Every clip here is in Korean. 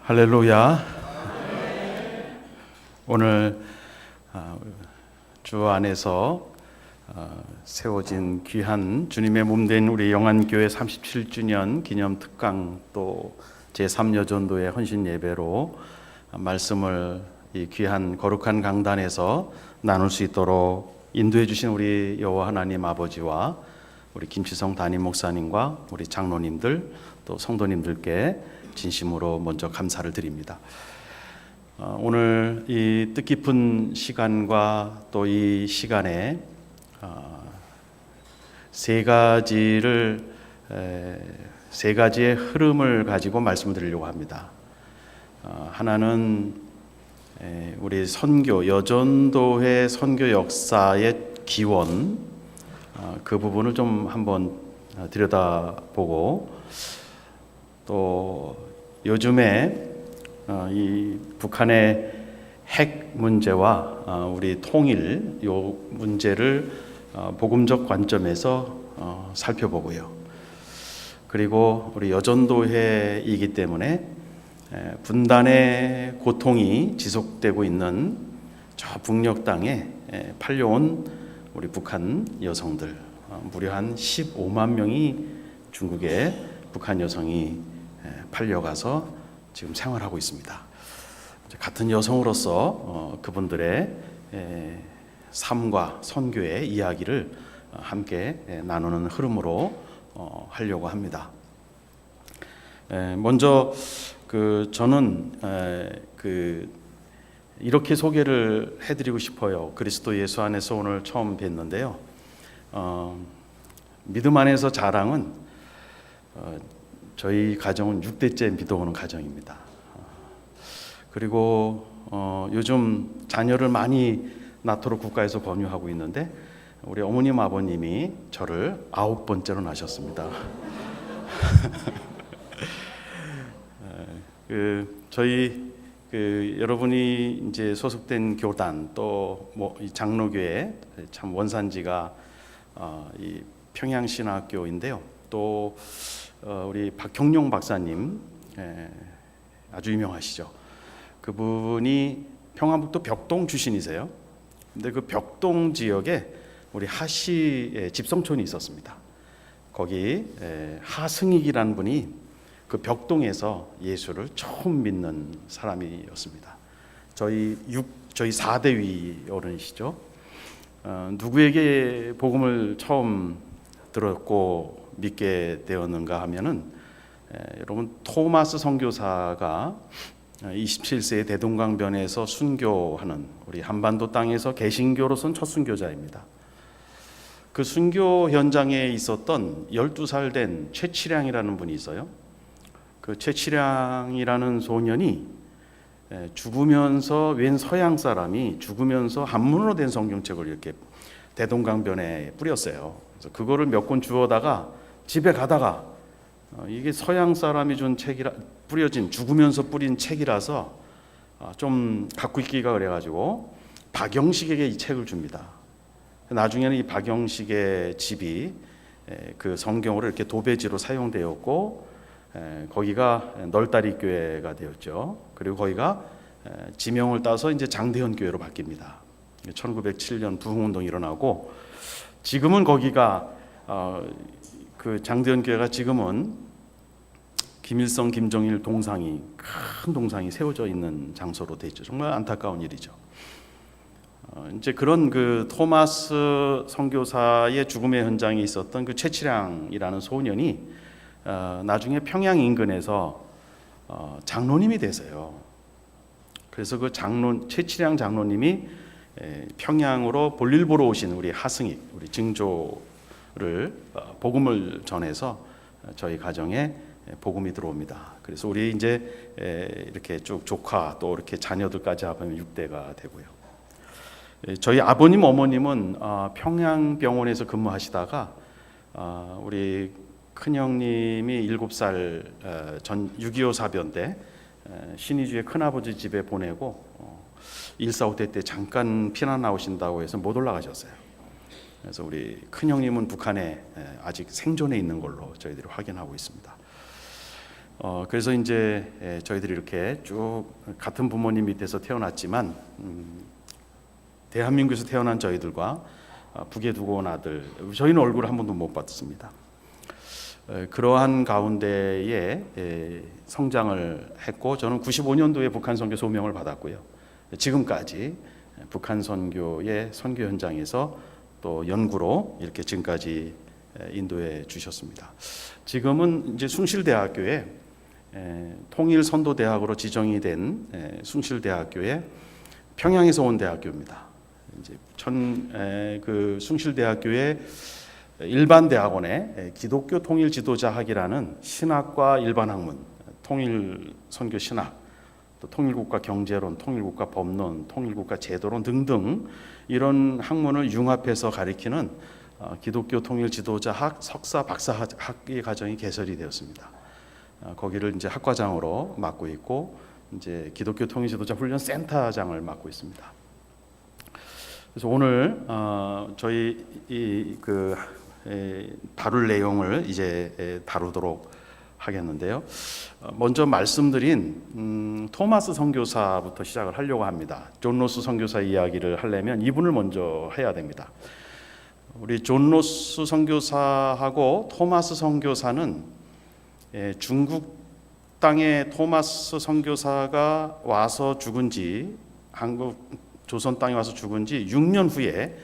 할렐루야. 오늘 주 안에서 세워진 귀한 주님의 몸된 우리 영안교회 37주년 기념 특강 또 제3여전도의 헌신 예배로 말씀을 이 귀한 거룩한 강단에서 나눌 수 있도록 인도해 주신 우리 여호와 하나님 아버지와 우리 김치성 담임 목사님과 우리 장로님들 또 성도님들께 진심으로 먼저 감사를 드립니다. 오늘 이 뜻깊은 시간과 또 이 시간에 세 가지의 흐름을 가지고 말씀을 드리려고 합니다. 하나는 우리 선교, 여전도회 선교 역사의 기원, 그 부분을 좀 한번 들여다보고, 또 요즘에 이 북한의 핵 문제와 우리 통일 요 문제를 복음적 관점에서 살펴보고요. 그리고 우리 여전도회이기 때문에 분단의 고통이 지속되고 있는 저 북녘 땅에 팔려온 우리 북한 여성들, 무려 한 15만 명이 중국에 북한 여성이 팔려가서 지금 생활하고 있습니다. 같은 여성으로서 그분들의 삶과 선교의 이야기를 함께 나누는 흐름으로 하려고 합니다. 먼저 저는 이렇게 소개를 해드리고 싶어요. 그리스도 예수 안에서 오늘 처음 뵀는데요. 믿음 안에서 자랑은 저희 가정은 6대째 믿어오는 가정입니다. 그리고 요즘 자녀를 많이 낳도록 국가에서 권유하고 있는데 우리 어머님 아버님이 저를 9번째로 낳으셨습니다. 저희 여러분이 이제 소속된 교단 또 이 장로교회 참 원산지가 이 평양신학교인데요. 또 우리 박형룡 박사님 아주 유명하시죠. 그분이 평안북도 벽동 출신이세요. 근데 그 벽동 지역에 우리 하시의 집성촌이 있었습니다. 거기 하승익이라는 분이 그 벽동에서 예수를 처음 믿는 사람이었습니다. 저희 4대 위 어른이시죠. 누구에게 복음을 처음 들었고 믿게 되었는가 하면은 여러분 토마스 선교사가 27세의 대동강변에서 순교하는 우리 한반도 땅에서 개신교로선 첫 순교자입니다. 그 순교 현장에 있었던 12살 된 최치량이라는 분이 있어요. 그 최치량이라는 소년이 죽으면서 웬 서양 사람이 죽으면서 한문으로 된 성경책을 이렇게 대동강변에 뿌렸어요. 그래서 그거를 몇 권 주워다가 집에 가다가 이게 서양 사람이 준 책이라 뿌려진 죽으면서 뿌린 책이라서 좀 갖고 있기가 그래가지고 박영식에게 이 책을 줍니다. 나중에는 이 박영식의 집이 그 성경으로 이렇게 도배지로 사용되었고 거기가 널다리 교회가 되었죠. 그리고 거기가 지명을 따서 이제 장대현 교회로 바뀝니다. 1907년 부흥운동이 일어나고 지금은 거기가 그 장대현 교회가 지금은 김일성, 김정일 동상이 큰 동상이 세워져 있는 장소로 돼 있죠. 정말 안타까운 일이죠. 이제 그런 그 토마스 선교사의 죽음의 현장에 있었던 그 최치량이라는 소년이 나중에 평양 인근에서 장로님이 되세요. 그래서 그 최치량 장로님이 평양으로 볼일 보러 오신 우리 하승익, 우리 증조를 복음을 전해서 저희 가정에 복음이 들어옵니다. 그래서 우리 이제 이렇게 쭉 조카 또 이렇게 자녀들까지 합하면 6대가 되고요. 저희 아버님 어머님은 평양병원에서 근무하시다가 우리 큰형님이 7살 전 6.25 사변 때 신의주의 큰아버지 집에 보내고 1.4.5대 때 잠깐 피난 나오신다고 해서 못 올라가셨어요. 그래서 우리 큰형님은 북한에 아직 생존해 있는 걸로 저희들이 확인하고 있습니다. 그래서 이제 저희들이 이렇게 쭉 같은 부모님 밑에서 태어났지만 대한민국에서 태어난 저희들과 북에 두고 온 아들, 저희는 얼굴을 한 번도 못 봤습니다. 그러한 가운데에 성장을 했고, 저는 95년도에 북한 선교 소명을 받았고요. 지금까지 북한 선교의 선교 현장에서 또 연구로 이렇게 지금까지 인도해 주셨습니다. 지금은 이제 숭실대학교에 통일선도대학으로 지정이 된 숭실대학교에 평양에서 온 대학교입니다. 이제 그 숭실대학교의 일반 대학원에 기독교 통일 지도자 학이라는 신학과 일반 학문, 통일 선교 신학, 또 통일국가 경제론, 통일국가 법론, 통일국가 제도론 등등 이런 학문을 융합해서 가리키는 기독교 통일 지도자 학 석사 박사 학위 과정이 개설이 되었습니다. 거기를 이제 학과장으로 맡고 있고, 이제 기독교 통일 지도자 훈련 센터장을 맡고 있습니다. 그래서 오늘 저희 다룰 내용을 이제 다루도록 하겠는데요. 먼저 말씀드린 토마스 선교사부터 시작을 하려고 합니다. 존 로스 선교사 이야기를 하려면 이분을 먼저 해야 됩니다. 우리 존 로스 선교사하고 토마스 선교사는 중국 땅에 토마스 선교사가 와서 죽은 지, 한국 조선 땅에 와서 죽은 지 6년 후에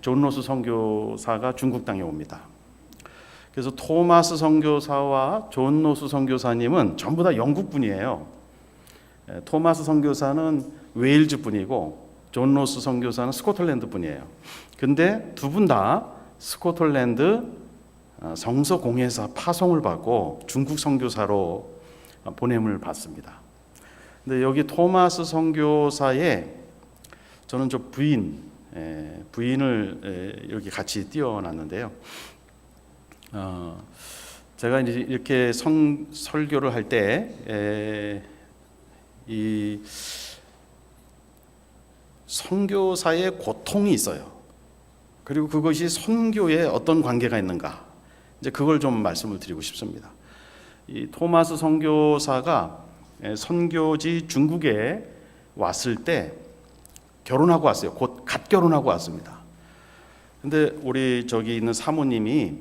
존 로스 선교사가 중국 땅에 옵니다. 그래서 토마스 선교사와 존 로스 선교사님은 전부 다 영국 분이에요. 토마스 선교사는 웨일즈 분이고 존 로스 선교사는 스코틀랜드 분이에요. 근데 두 분 다 스코틀랜드 성서공회사 파송을 받고 중국 선교사로 보냄을 받습니다. 근데 여기 토마스 선교사의 저는 저 부인을 여기 같이 띄워놨는데요. 제가 이제 이렇게 설교를 할 때 이 선교사의 고통이 있어요. 그리고 그것이 선교에 어떤 관계가 있는가, 이제 그걸 좀 말씀을 드리고 싶습니다. 이 토마스 선교사가 선교지 중국에 왔을 때 결혼하고 왔어요. 갓 결혼하고 왔습니다. 근데 우리 저기 있는 사모님이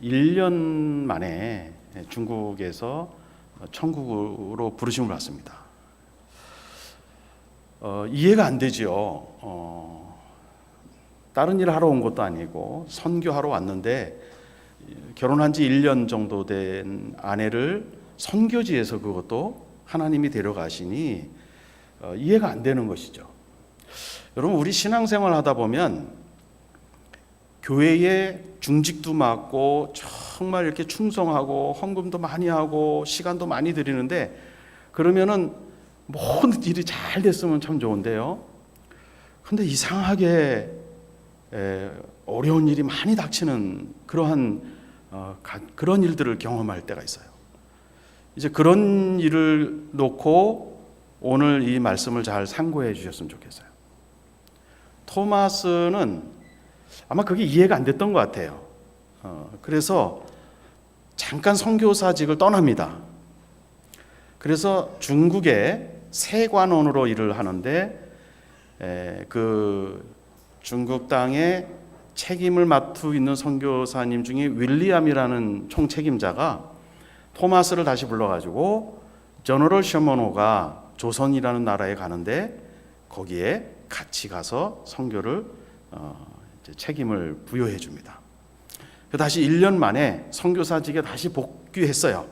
1년 만에 중국에서 천국으로 부르심을 받습니다. 이해가 안 되죠. 다른 일을 하러 온 것도 아니고 선교하러 왔는데 결혼한 지 1년 정도 된 아내를 선교지에서 그것도 하나님이 데려가시니 이해가 안 되는 것이죠. 여러분, 우리 신앙생활 하다 보면 교회에 중직도 맡고 정말 이렇게 충성하고 헌금도 많이 하고 시간도 많이 드리는데, 그러면은 모든 일이 잘 됐으면 참 좋은데요. 근데 이상하게 어려운 일이 많이 닥치는 그런 일들을 경험할 때가 있어요. 이제 그런 일을 놓고 오늘 이 말씀을 잘 참고해 주셨으면 좋겠어요. 토마스는 아마 그게 이해가 안 됐던 것 같아요. 그래서 잠깐 선교사직을 떠납니다. 그래서 중국의 세관원으로 일을 하는데, 그 중국 땅에 책임을 맡고 있는 선교사님 중에 윌리엄이라는 총책임자가 토마스를 다시 불러가지고 저너럴 셔먼호가 조선이라는 나라에 가는데 거기에 같이 가서 선교를 책임을 부여해 줍니다. 다시 1년 만에 선교사직에 다시 복귀했어요.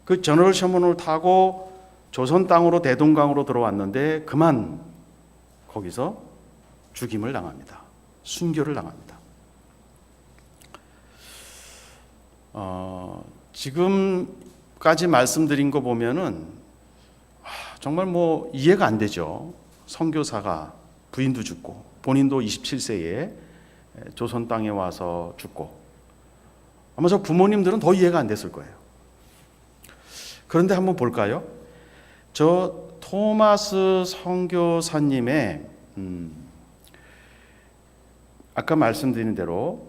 그 저너럴 셔먼호를 타고 조선 땅으로 대동강으로 들어왔는데 그만 거기서 죽임을 당합니다. 순교를 당합니다. 지금까지 말씀드린 거 보면은 정말 뭐 이해가 안 되죠. 선교사가 부인도 죽고 본인도 27세에 조선 땅에 와서 죽고, 아마 저 부모님들은 더 이해가 안 됐을 거예요. 그런데 한번 볼까요? 저 토마스 선교사님의 아까 말씀드린 대로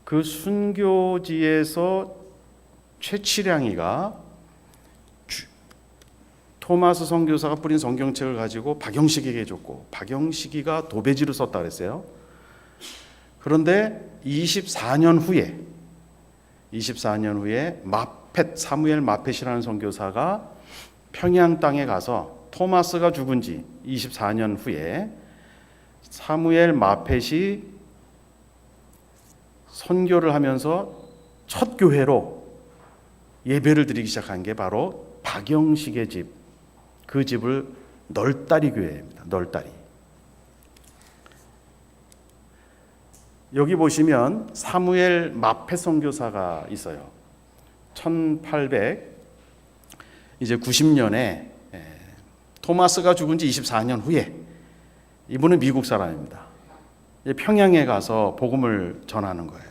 그 순교지에서 최치량이가 토마스 선교사가 뿌린 성경책을 가지고 박영식에게 줬고 박영식이가 도배지로 썼다 그랬어요. 그런데 24년 후에 사무엘 마펫이라는 선교사가 평양 땅에 가서 토마스가 죽은 지 24년 후에 사무엘 마펫이 선교를 하면서 첫 교회로 예배를 드리기 시작한 게 바로 박영식의 집, 그 집을 널다리 교회입니다. 널다리. 여기 보시면 사무엘 마펫 선교사가 있어요. 1890년에 토마스가 죽은 지 24년 후에 이분은 미국 사람입니다. 평양에 가서 복음을 전하는 거예요.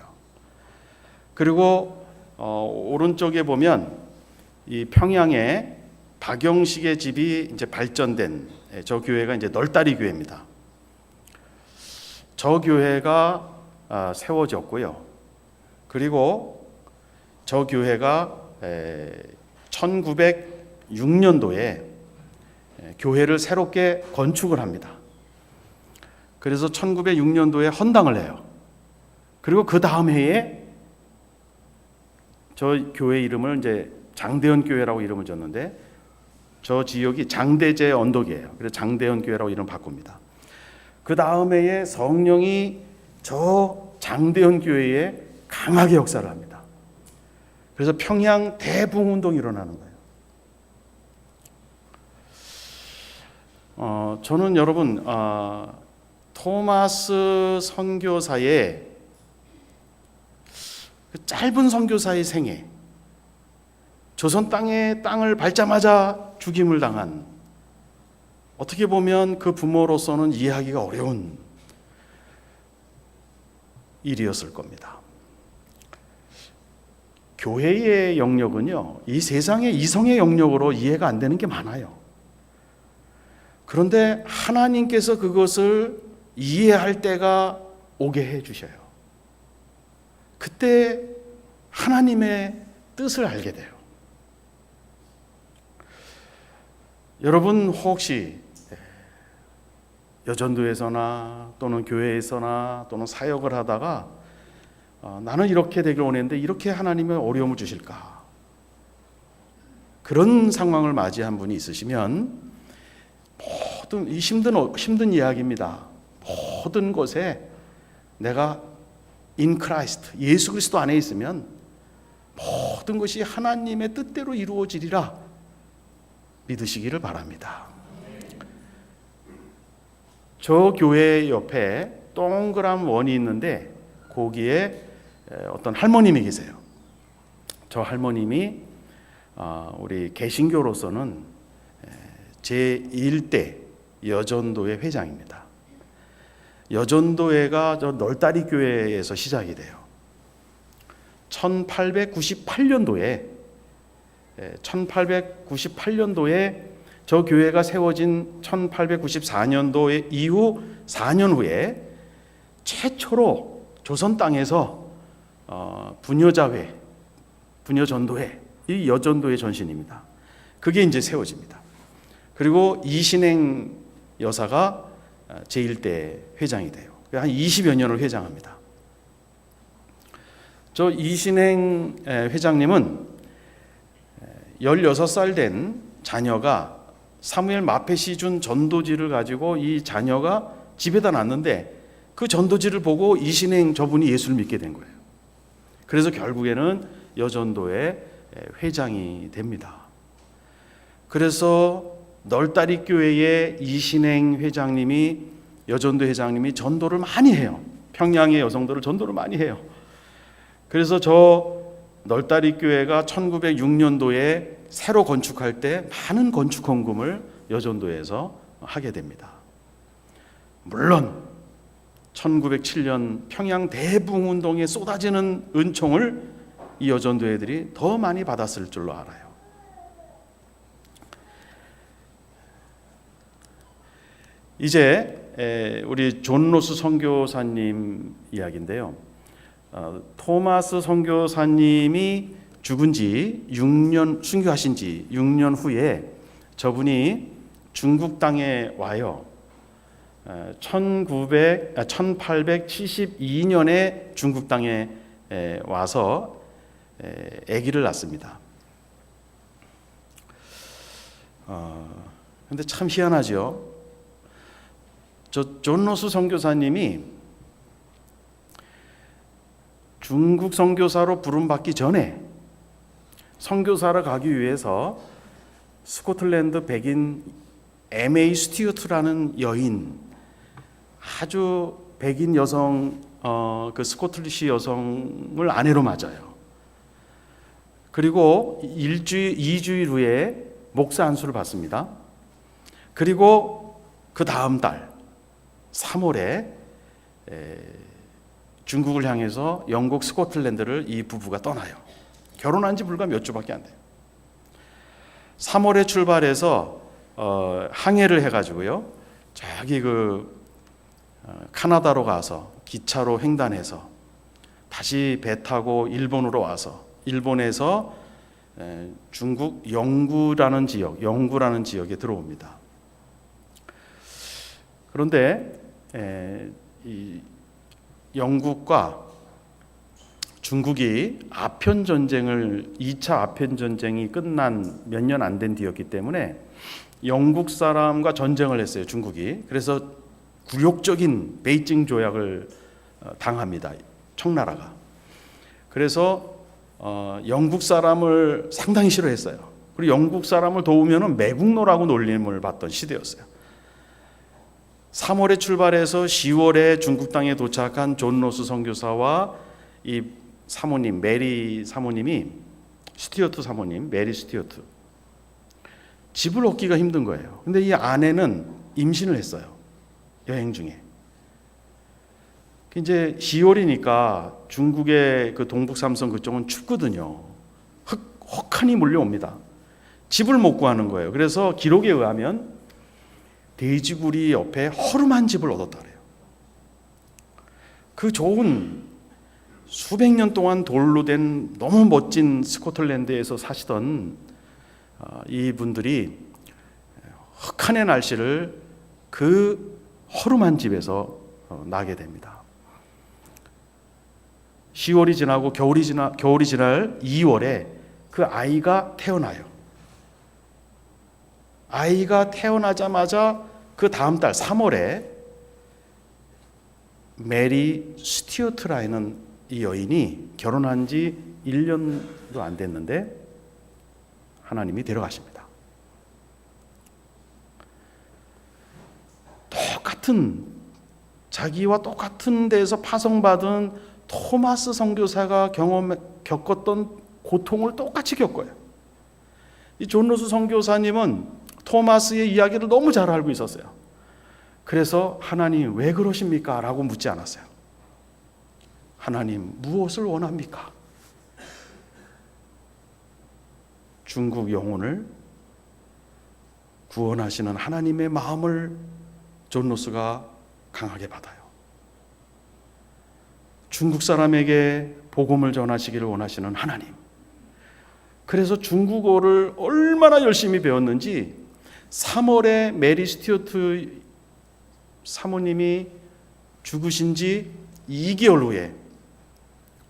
그리고 오른쪽에 보면 이 평양에 박영식의 집이 이제 발전된 저 교회가 이제 널다리 교회입니다. 저 교회가 세워졌고요. 그리고 저 교회가 1906년도에 교회를 새롭게 건축을 합니다. 그래서 1906년도에 헌당을 해요. 그리고 그 다음 해에 저 교회 이름을 이제 장대현 교회라고 이름을 줬는데 저 지역이 장대제 언덕이에요. 그래서 장대현 교회라고 이름 바꿉니다. 그 다음 해에 성령이 저 장대현 교회에 강하게 역사를 합니다. 그래서 평양 대붕운동이 일어나는 거예요. 저는 여러분 토마스 선교사의 그 짧은 선교사의 생애, 조선 땅을 밟자마자 죽임을 당한, 어떻게 보면 그 부모로서는 이해하기가 어려운 일이었을 겁니다. 교회의 영역은요, 이 세상의 이성의 영역으로 이해가 안 되는 게 많아요. 그런데 하나님께서 그것을 이해할 때가 오게 해주셔요. 그때 하나님의 뜻을 알게 돼요. 여러분 혹시 여전도에서나 또는 교회에서나 또는 사역을 하다가 나는 이렇게 되길 원했는데 이렇게 하나님은 어려움을 주실까? 그런 상황을 맞이한 분이 있으시면 모든 이 힘든 이야기입니다. 모든 것에 내가 in Christ, 예수 그리스도 안에 있으면 모든 것이 하나님의 뜻대로 이루어지리라 믿으시기를 바랍니다. 저 교회 옆에 동그란 원이 있는데 거기에 어떤 할머님이 계세요. 저 할머님이 우리 개신교로서는 제1대 여전도회 회장입니다. 여전도회가 저 널다리 교회에서 시작이 돼요. 1898년도에 저 교회가 세워진 1894년도 이후 4년 후에 최초로 조선 땅에서 부녀자회, 부녀전도회, 이 여전도회 전신입니다. 그게 이제 세워집니다. 그리고 이신행 여사가 제1대 회장이 돼요. 한 20여 년을 회장합니다. 저 이신행 회장님은 16살 된 자녀가 사무엘 마펫이 준 전도지를 가지고 이 자녀가 집에다 놨는데 그 전도지를 보고 이신행 저분이 예수를 믿게 된 거예요. 그래서 결국에는 여전도의 회장이 됩니다. 그래서 널다리 교회의 이신행 회장님이, 여전도 회장님이 전도를 많이 해요. 평양의 여성들을 전도를 많이 해요. 그래서 저 널다리 교회가 1906년도에 새로 건축할 때 많은 건축 헌금을 여전도에서 하게 됩니다. 물론 1907년 평양 대붕운동에 쏟아지는 은총을 이 여전도회들이 더 많이 받았을 줄로 알아요. 이제 우리 존 로스 선교사님 이야기인데요. 토마스 선교사님이 죽은 지 6년, 순교하신 지 6년 후에 저분이 중국 땅에 와요. 1872년에 중국 땅에 와서 아기를 낳습니다. 근데 참 희한하죠. 존 로스 선교사님이 중국 선교사로 부름받기 전에 선교사를 가기 위해서 스코틀랜드 백인 M.A. 스튜어트라는 여인, 아주 백인 여성, 그 스코틀리시 여성을 아내로 맞아요. 그리고 2주일 후에 목사 안수를 받습니다. 그리고 그 다음 달 3월에 중국을 향해서 영국 스코틀랜드를 이 부부가 떠나요. 결혼한 지 불과 몇 주밖에 안 돼요. 3월에 출발해서 항해를 해가지고요. 저기 카나다로 가서 기차로 횡단해서 다시 배 타고 일본으로 와서 일본에서 중국 영구라는 지역에 들어옵니다. 그런데 이 영국과 중국이 2차 아편 전쟁이 끝난 몇 년 안 된 뒤였기 때문에 영국 사람과 전쟁을 했어요, 중국이. 그래서 굴욕적인 베이징 조약을 당합니다, 청나라가. 그래서 영국 사람을 상당히 싫어했어요. 그리고 영국 사람을 도우면 매국노라고 놀림을 받던 시대였어요. 3월에 출발해서 10월에 중국 땅에 도착한 존 로스 선교사와 이 사모님, 메리 사모님이, 스튜어트 사모님, 메리 스튜어트, 집을 얻기가 힘든 거예요. 근데 이 아내는 임신을 했어요, 여행 중에. 이제 10월이니까 중국의 그 동북 삼성 그쪽은 춥거든요. 혹한이 몰려옵니다. 집을 못 구하는 거예요. 그래서 기록에 의하면 돼지구리 옆에 허름한 집을 얻었다 그래요. 그 좋은 수백 년 동안 돌로 된 너무 멋진 스코틀랜드에서 사시던 이분들이 흑한의 날씨를 그 허름한 집에서 나게 됩니다. 10월이 지나고 겨울이 지날 2월에 그 아이가 태어나요. 아이가 태어나자마자 그 다음 달 3월에 메리 스튜어트라는 이 여인이 결혼한 지 1년도 안 됐는데 하나님이 데려가십니다. 자기와 똑같은 데서 파송받은 토마스 선교사가 겪었던 고통을 똑같이 겪어요. 이 존 로스 선교사님은 토마스의 이야기를 너무 잘 알고 있었어요. 그래서 하나님 왜 그러십니까? 라고 묻지 않았어요. 하나님 무엇을 원합니까? 중국 영혼을 구원하시는 하나님의 마음을 존 로스가 강하게 받아요. 중국 사람에게 복음을 전하시기를 원하시는 하나님. 그래서 중국어를 얼마나 열심히 배웠는지 3월에 메리 스튜어트 사모님이 죽으신 지 2개월 후에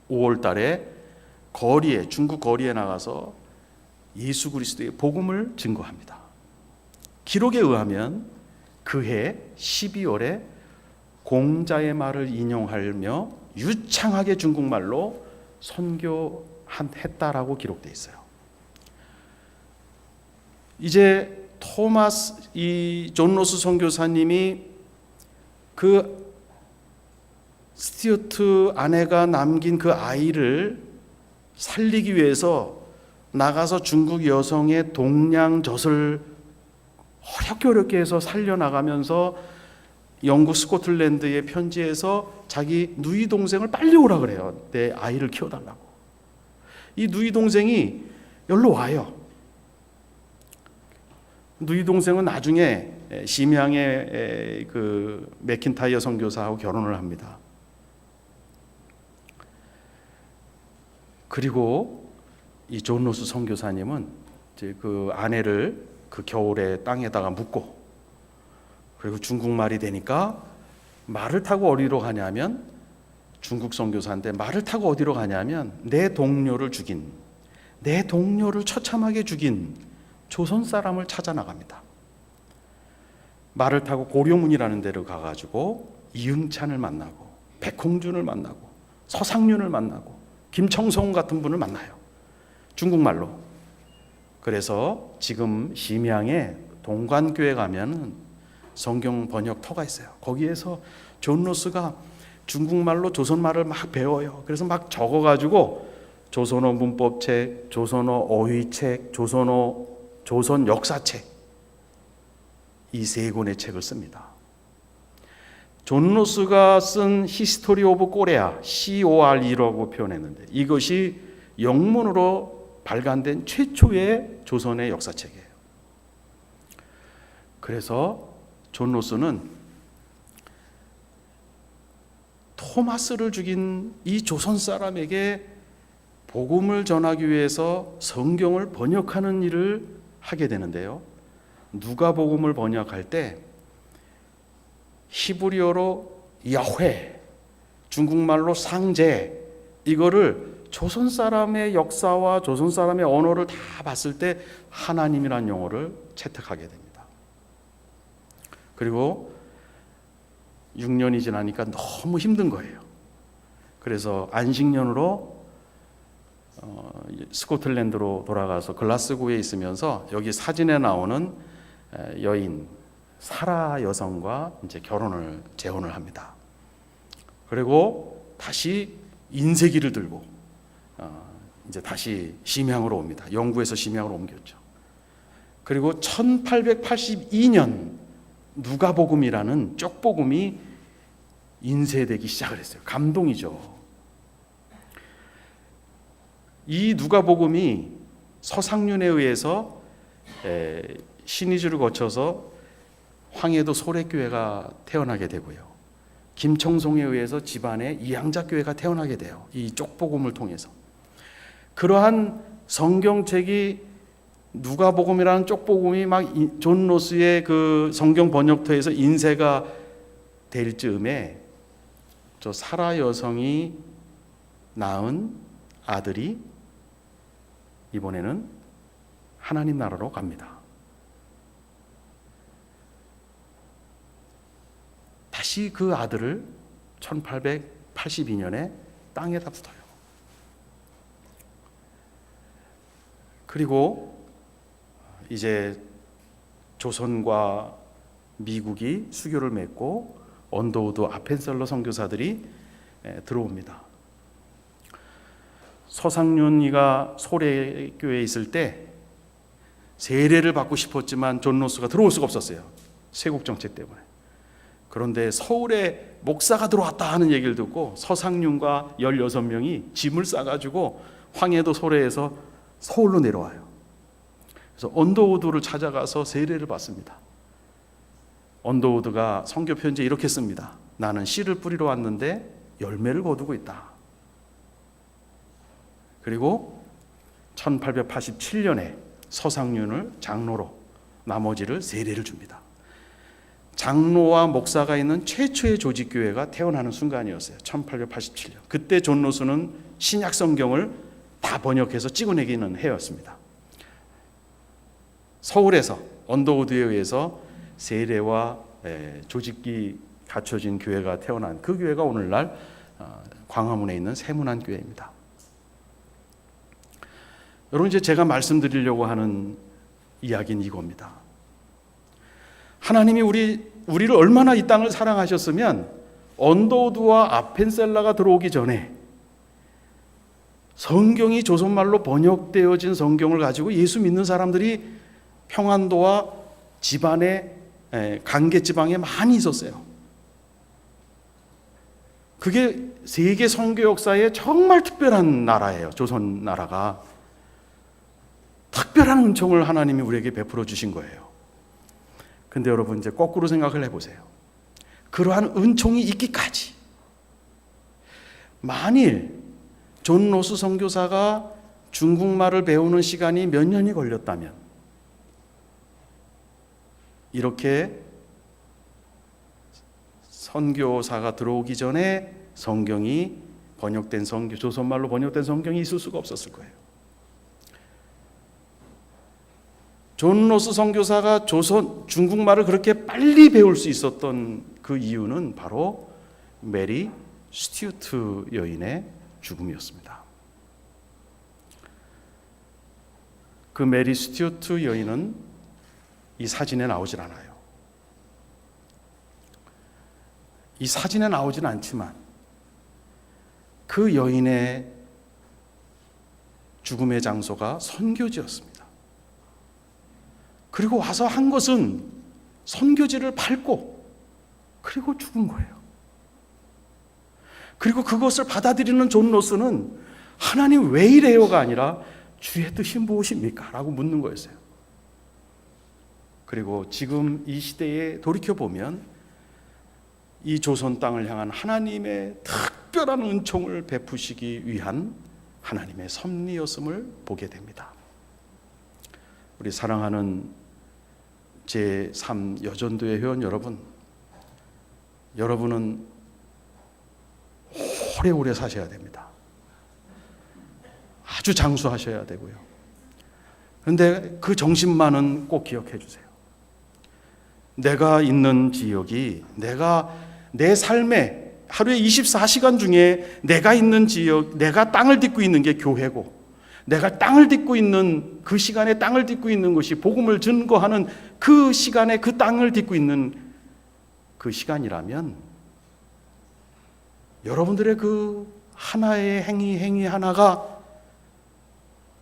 5월 달에 중국 거리에 나가서 예수 그리스도의 복음을 증거합니다. 기록에 의하면 그해 12월에 공자의 말을 인용하며 유창하게 중국말로 선교했다라고 기록되어 있어요. 이제 존 로스 선교사님이 그 스튜어트 아내가 남긴 그 아이를 살리기 위해서 나가서 중국 여성의 동량젖을 어렵게 해서 살려나가면서 영국 스코틀랜드의 편지에서 자기 누이 동생을 빨리 오라 그래요. 내 아이를 키워달라고. 이 누이 동생이 여기로 와요. 누이 동생은 나중에 심양의 그 맥킨타이어 선교사하고 결혼을 합니다. 그리고 이 존 로스 선교사님은 이제 그 아내를 그 겨울에 땅에다가 묻고, 그리고 중국말이 되니까 말을 타고 어디로 가냐면, 중국 선교사인데 말을 타고 어디로 가냐면 내 동료를 처참하게 죽인 조선 사람을 찾아 나갑니다. 말을 타고 고려문이라는 데로 가가지고 이응찬을 만나고, 백홍준을 만나고, 서상윤을 만나고, 김청성 같은 분을 만나요, 중국말로. 그래서 지금 심양에 동관교회 가면 성경 번역터가 있어요. 거기에서 존 로스가 중국말로 조선말을 막 배워요. 그래서 막 적어가지고 조선어 문법책, 조선어 어휘책, 조선 역사책, 이 세 권의 책을 씁니다. 존 로스가 쓴 히스토리 오브 코리아, CORE라고 표현했는데, 이것이 영문으로 발간된 최초의 조선의 역사책이에요. 그래서 존 로스는 토마스를 죽인 이 조선 사람에게 복음을 전하기 위해서 성경을 번역하는 일을 하게 되는데요. 누가복음을 번역할 때 히브리어로 야훼, 중국말로 상제, 이거를 조선 사람의 역사와 조선 사람의 언어를 다 봤을 때 하나님이라는 용어를 채택하게 됩니다. 그리고 6년이 지나니까 너무 힘든 거예요. 그래서 안식년으로 스코틀랜드로 돌아가서 글라스고에 있으면서 여기 사진에 나오는 여인 사라 여성과 이제 재혼을 합니다. 그리고 다시 인쇄기를 들고 이제 다시 심양으로 옵니다. 영구에서 심양으로 옮겼죠. 그리고 1882년 누가복음이라는 쪽복음이 인쇄되기 시작을 했어요. 감동이죠. 이 누가복음이 서상윤에 의해서 신의주를 거쳐서 황해도 소래교회가 태어나게 되고요. 김청송에 의해서 집안에 이양자교회가 태어나게 돼요. 이 쪽복음을 통해서. 그러한 성경책이, 누가복음이라는 쪽복음이 막 존 로스의 그 성경 번역터에서 인쇄가 될 즈음에 저 사라 여성이 낳은 아들이 이번에는 하나님 나라로 갑니다. 다시 그 아들을 1882년에 땅에다 묻어요. 그리고 이제 조선과 미국이 수교를 맺고 언더우드 아펜셀러 선교사들이 들어옵니다. 서상윤이가 소래교회에 있을 때 세례를 받고 싶었지만 존 로스가 들어올 수가 없었어요. 세국 정책 때문에. 그런데 서울에 목사가 들어왔다 하는 얘기를 듣고 서상윤과 16명이 짐을 싸가지고 황해도 소래에서 서울로 내려와요. 그래서 언더우드를 찾아가서 세례를 받습니다. 언더우드가 선교 편지에 이렇게 씁니다. 나는 씨를 뿌리러 왔는데 열매를 거두고 있다. 그리고 1887년에 서상윤을 장로로, 나머지를 세례를 줍니다. 장로와 목사가 있는 최초의 조직교회가 태어나는 순간이었어요. 1887년. 그때 존 로스는 신약 성경을 다 번역해서 찍어내기는 해였습니다. 서울에서 언더우드에 의해서 세례와 조직이 갖춰진 교회가 태어난 그 교회가 오늘날 광화문에 있는 세문안 교회입니다. 여러분, 이제 제가 말씀드리려고 하는 이야기는 이겁니다. 하나님이 우리를 얼마나 이 땅을 사랑하셨으면 언더우드와 아펜셀라가 들어오기 전에 성경이 조선말로 번역되어진 성경을 가지고 예수 믿는 사람들이 평안도와 집안에 간계 지방에 많이 있었어요. 그게 세계 선교 역사에 정말 특별한 나라예요. 조선 나라가 특별한 은총을 하나님이 우리에게 베풀어 주신 거예요. 근데 여러분, 이제 거꾸로 생각을 해보세요. 그러한 은총이 있기까지 만일 존 로스 선교사가 중국말을 배우는 시간이 몇 년이 걸렸다면 이렇게 선교사가 들어오기 전에 성경이 번역된 조선말로 번역된 성경이 있을 수가 없었을 거예요. 존 로스 선교사가 중국말을 그렇게 빨리 배울 수 있었던 그 이유는 바로 메리 스튜어트 여인의 죽음이었습니다. 그 메리 스튜어트 여인은 이 사진에 나오질 않아요. 이 사진에 나오진 않지만 그 여인의 죽음의 장소가 선교지였습니다. 그리고 와서 한 것은 선교지를 밟고 그리고 죽은 거예요. 그리고 그것을 받아들이는 존 로스는 하나님 왜 이래요가 아니라 주의 뜻이 무엇입니까? 라고 묻는 거였어요. 그리고 지금 이 시대에 돌이켜보면 이 조선 땅을 향한 하나님의 특별한 은총을 베푸시기 위한 하나님의 섭리였음을 보게 됩니다. 우리 사랑하는 제3 여전도의 회원 여러분, 여러분은 오래오래 사셔야 됩니다. 아주 장수하셔야 되고요. 그런데 그 정신만은 꼭 기억해 주세요. 내가 있는 지역이 내 삶에 하루에 24시간 중에 내가 있는 지역, 내가 땅을 딛고 있는 게 교회고, 내가 땅을 딛고 있는 그 시간에 땅을 딛고 있는 것이 복음을 증거하는 그 시간에 그 땅을 딛고 있는 그 시간이라면 여러분들의 그 하나의 행위 하나가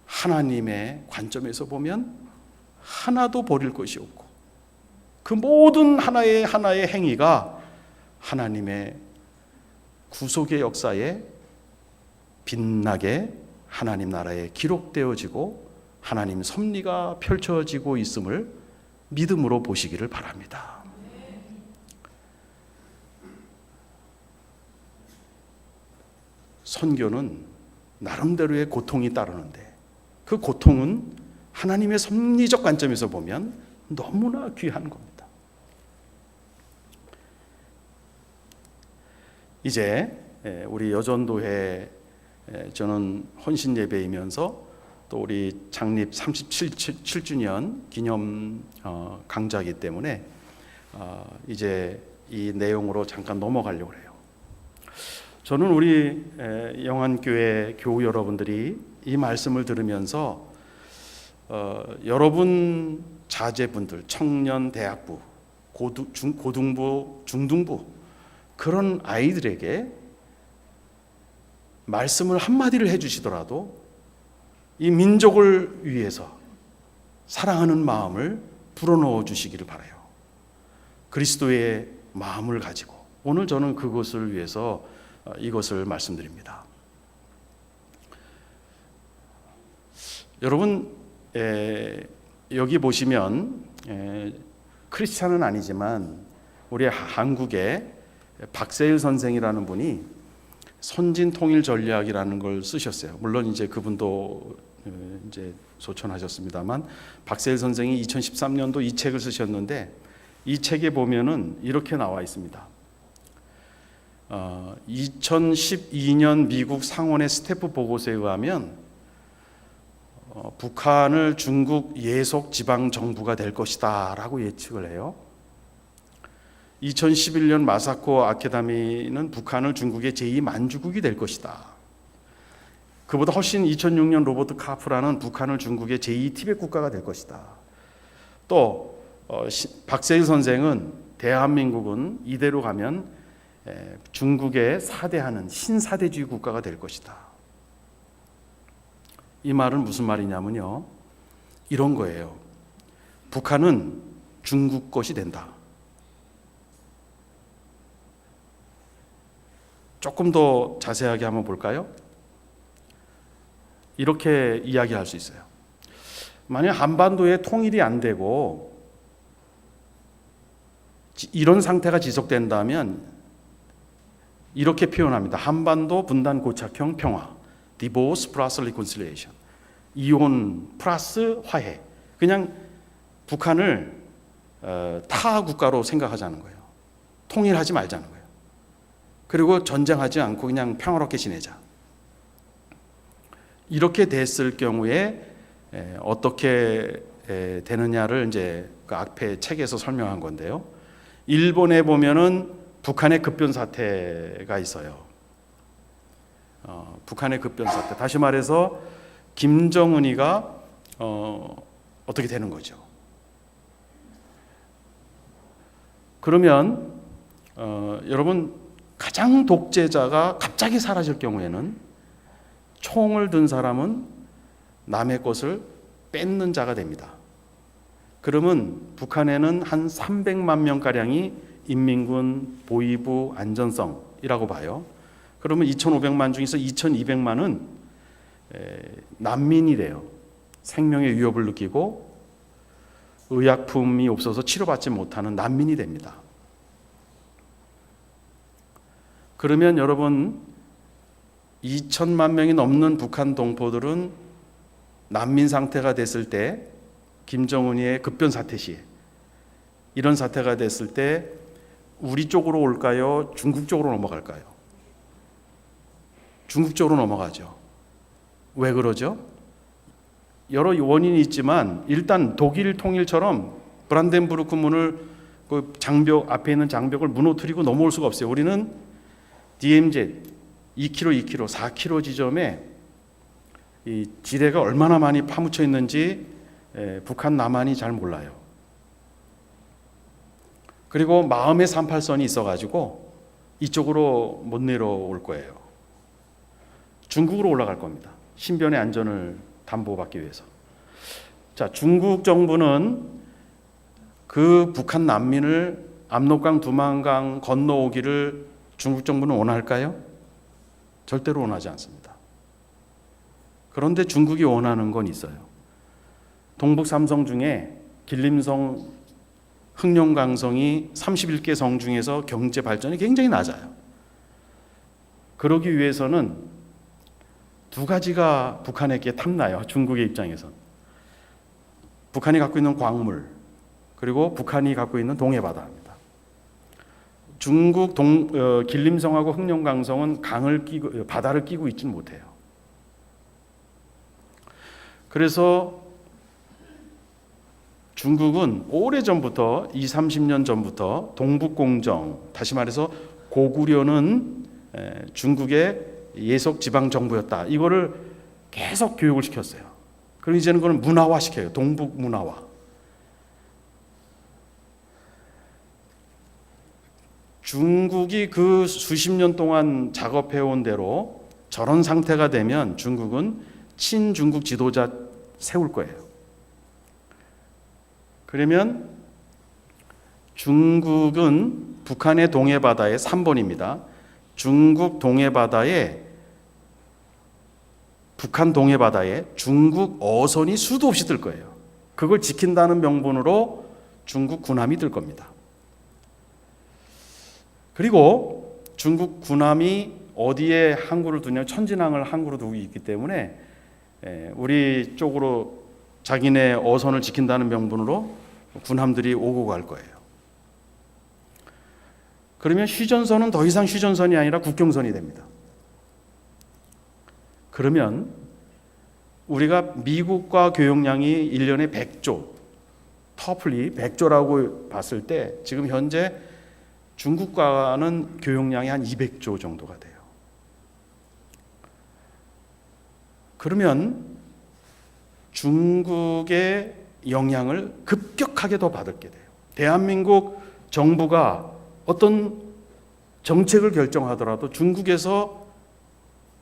하나님의 관점에서 보면 하나도 버릴 것이 없고 그 모든 하나의 행위가 하나님의 구속의 역사에 빛나게 하나님 나라에 기록되어지고 하나님 섭리가 펼쳐지고 있음을 믿음으로 보시기를 바랍니다. 선교는 나름대로의 고통이 따르는데 그 고통은 하나님의 섭리적 관점에서 보면 너무나 귀한 겁니다. 이제 우리 여전도회 저는 헌신 예배이면서 또 우리 창립 37주년 기념 강좌이기 때문에 이제 이 내용으로 잠깐 넘어가려고 해요. 저는 우리 영안교회 교우 여러분들이 이 말씀을 들으면서 여러분 자제분들, 청년, 대학부, 고등부, 중등부 그런 아이들에게 말씀을 한마디를 해주시더라도 이 민족을 위해서 사랑하는 마음을 불어넣어 주시기를 바라요. 그리스도의 마음을 가지고 오늘 저는 그것을 위해서 이것을 말씀드립니다. 여러분 여기 보시면 크리스찬은 아니지만 우리 한국에 박세일 선생이라는 분이 선진 통일 전략이라는 걸 쓰셨어요. 물론 이제 그분도 이제 소천하셨습니다만 박세일 선생이 2013년도 이 책을 쓰셨는데 이 책에 보면은 이렇게 나와 있습니다. 2012년 미국 상원의 스태프 보고서에 의하면 북한을 중국 예속 지방 정부가 될 것이다 라고 예측을 해요. 2011년 마사코 아카데미는 북한을 중국의 제2만주국이 될 것이다. 그보다 훨씬 2006년 로버트 카프라는 북한을 중국의 제2티벳 국가가 될 것이다. 또 박세일 선생은 대한민국은 이대로 가면 중국에 사대하는 신사대주의 국가가 될 것이다. 이 말은 무슨 말이냐면요, 이런 거예요. 북한은 중국 것이 된다. 조금 더 자세하게 한번 볼까요? 이렇게 이야기할 수 있어요. 만약 한반도에 통일이 안 되고 이런 상태가 지속된다면 이렇게 표현합니다. 한반도 분단 고착형 평화, divorce plus reconciliation. 이혼 플러스 화해. 그냥 북한을 타 국가로 생각하자는 거예요. 통일하지 말자는 거예요. 그리고 전쟁하지 않고 그냥 평화롭게 지내자. 이렇게 됐을 경우에 어떻게 되느냐를 이제 그 앞에 책에서 설명한 건데요. 일본에 보면은 북한의 급변 사태가 있어요. 북한의 급변 사태. 다시 말해서 김정은이가 어떻게 되는 거죠. 그러면 여러분, 가장 독재자가 갑자기 사라질 경우에는 총을 든 사람은 남의 것을 뺏는 자가 됩니다. 그러면 북한에는 한 300만 명가량이 인민군, 보위부, 안전성이라고 봐요. 그러면 2,500만 중에서 2,200만은 난민이래요. 생명의 위협을 느끼고 의약품이 없어서 치료받지 못하는 난민이 됩니다. 그러면 여러분, 2천만 명이 넘는 북한 동포들은 난민 상태가 됐을 때, 김정은이의 급변 사태 시에 이런 사태가 됐을 때 우리 쪽으로 올까요? 중국 쪽으로 넘어갈까요? 중국 쪽으로 넘어가죠. 왜 그러죠? 여러 원인이 있지만 일단 독일 통일처럼 브란덴부르크 문을 그 장벽 앞에 있는 장벽을 무너뜨리고 넘어올 수가 없어요. 우리는 DMZ 2km, 4km 지점에 이 지대가 얼마나 많이 파묻혀 있는지 북한 남한이 잘 몰라요. 그리고 마음의 38선이 있어가지고 이쪽으로 못 내려올 거예요. 중국으로 올라갈 겁니다. 신변의 안전을 담보받기 위해서. 자, 중국 정부는 그 북한 난민을 압록강, 두만강 건너오기를 중국 정부는 원할까요? 절대로 원하지 않습니다. 그런데 중국이 원하는 건 있어요. 동북 3성 중에 길림성, 흑룡강성이 31개 성 중에서 경제 발전이 굉장히 낮아요. 그러기 위해서는 두 가지가 북한에게 탐나요. 중국의 입장에선. 북한이 갖고 있는 광물, 그리고 북한이 갖고 있는 동해바다입니다. 중국 길림성하고 흑룡강성은 바다를 끼고 있지는 못해요. 그래서 중국은 오래전부터 20-30년 전부터 동북공정, 다시 말해서 고구려는 중국의 예속 지방 정부였다. 이거를 계속 교육을 시켰어요. 그럼 이제는 그걸 문화화 시켜요. 동북 문화화. 중국이 그 수십 년 동안 작업해온 대로 저런 상태가 되면 중국은 친중국 지도자 세울 거예요. 그러면 중국은 북한의 동해바다의 3번입니다. 중국 동해바다에, 북한 동해바다에 중국 어선이 수도 없이 뜰 거예요. 그걸 지킨다는 명분으로 중국 군함이 뜰 겁니다. 그리고 중국 군함이 어디에 항구를 두냐면 천진항을 항구로 두고 있기 때문에 우리 쪽으로 자기네 어선을 지킨다는 명분으로 군함들이 오고 갈 거예요. 그러면 휴전선은 더 이상 휴전선이 아니라 국경선이 됩니다. 그러면 우리가 미국과 교역량이 1년에 100조, 터플리 100조라고 봤을 때 지금 현재 중국과는 교역량이 한 200조 정도가 돼요. 그러면 중국의 영향을 급격하게 더 받게 돼요. 대한민국 정부가 어떤 정책을 결정하더라도 중국에서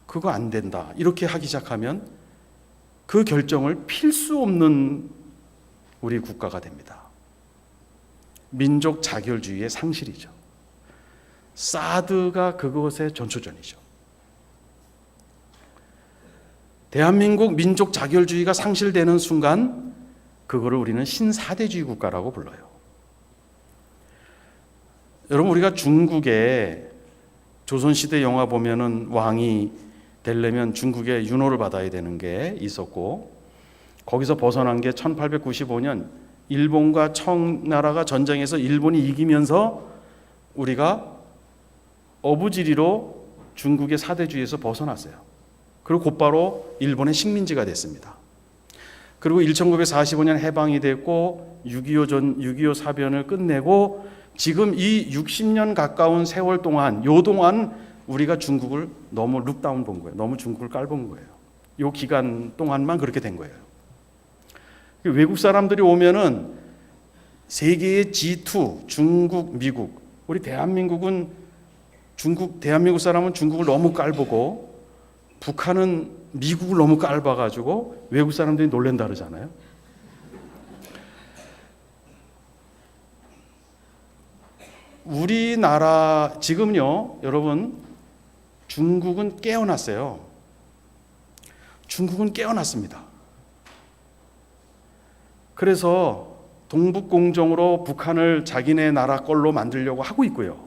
그거 안 된다 이렇게 하기 시작하면 그 결정을 필 수 없는 우리 국가가 됩니다. 민족 자결주의의 상실이죠. 사드가 그것의 전초전이죠. 대한민국 민족 자결주의가 상실되는 순간 그거를 우리는 신사대주의 국가라고 불러요. 여러분, 우리가 중국에 조선시대 영화 보면은 왕이 되려면 중국의 윤호를 받아야 되는 게 있었고, 거기서 벗어난 게 1895년 일본과 청나라가 전쟁에서 일본이 이기면서 우리가 어부지리로 중국의 사대주의에서 벗어났어요. 그리고 곧바로 일본의 식민지가 됐습니다. 그리고 1945년 해방이 됐고 6.25 사변을 끝내고 지금 이 60년 가까운 세월 동안 요 동안 우리가 중국을 너무 룩다운 본 거예요. 너무 중국을 깔본 거예요. 요 기간 동안만 그렇게 된 거예요. 외국 사람들이 오면은 세계의 G2 중국, 미국, 우리 대한민국은 대한민국 사람은 중국을 너무 깔보고 북한은 미국을 너무 깔봐가지고 외국 사람들이 놀랜다 그러잖아요. 우리나라 지금요, 여러분, 중국은 깨어났어요. 중국은 깨어났습니다. 그래서 동북공정으로 북한을 자기네 나라 걸로 만들려고 하고 있고요.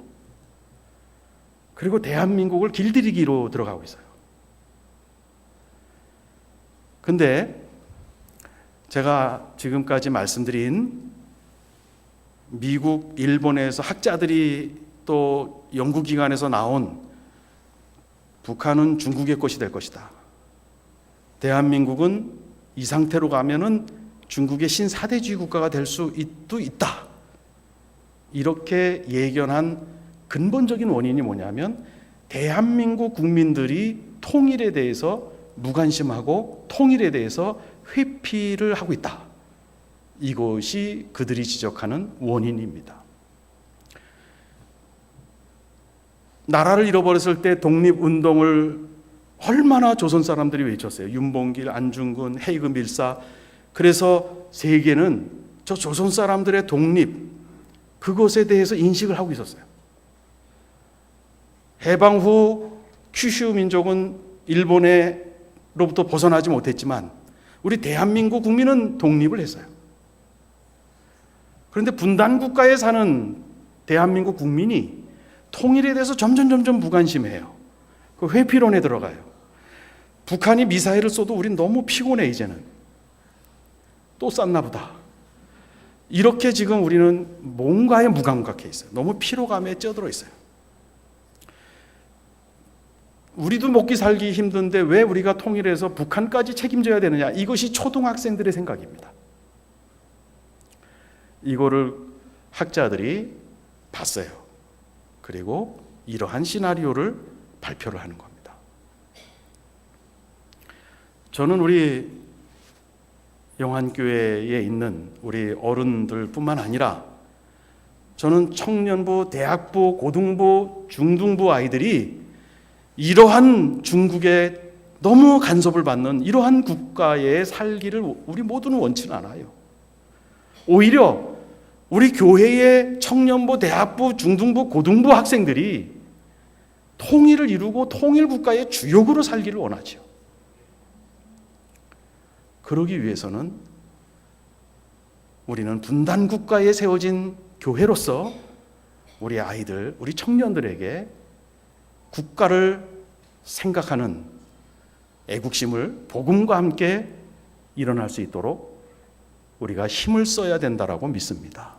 그리고 대한민국을 길들이기로 들어가고 있어요. 근데 제가 지금까지 말씀드린 미국, 일본에서 학자들이 또 연구기관에서 나온 북한은 중국의 것이 될 것이다. 대한민국은 이 상태로 가면은 중국의 신사대주의 국가가 될 수도 있다. 이렇게 예견한 근본적인 원인이 뭐냐면 대한민국 국민들이 통일에 대해서 무관심하고 통일에 대해서 회피를 하고 있다. 이것이 그들이 지적하는 원인입니다. 나라를 잃어버렸을 때 독립운동을 얼마나 조선 사람들이 외쳤어요. 윤봉길, 안중근, 헤이그 밀사. 그래서 세계는 저 조선 사람들의 독립, 그것에 대해서 인식을 하고 있었어요. 해방 후 큐슈 민족은 일본으로부터 벗어나지 못했지만 우리 대한민국 국민은 독립을 했어요. 그런데 분단 국가에 사는 대한민국 국민이 통일에 대해서 점점 무관심해요. 그 회피론에 들어가요. 북한이 미사일을 쏘도 우린 너무 피곤해 이제는. 또 쐈나 보다. 이렇게 지금 우리는 뭔가에 무감각해 있어요. 너무 피로감에 쪄들어 있어요. 우리도 먹기 살기 힘든데 왜 우리가 통일해서 북한까지 책임져야 되느냐. 이것이 초등학생들의 생각입니다. 이거를 학자들이 봤어요. 그리고 이러한 시나리오를 발표를 하는 겁니다. 저는 우리 영환교회에 있는 우리 어른들뿐만 아니라 저는 청년부, 대학부, 고등부, 중등부 아이들이 이러한 중국에 너무 간섭을 받는 이러한 국가에 살기를 우리 모두는 원치는 않아요. 오히려 우리 교회의 청년부, 대학부, 중등부, 고등부 학생들이 통일을 이루고 통일국가의 주역으로 살기를 원하죠. 그러기 위해서는 우리는 분단국가에 세워진 교회로서 우리 아이들, 우리 청년들에게 국가를 생각하는 애국심을 복음과 함께 일어날 수 있도록 우리가 힘을 써야 된다라고 믿습니다.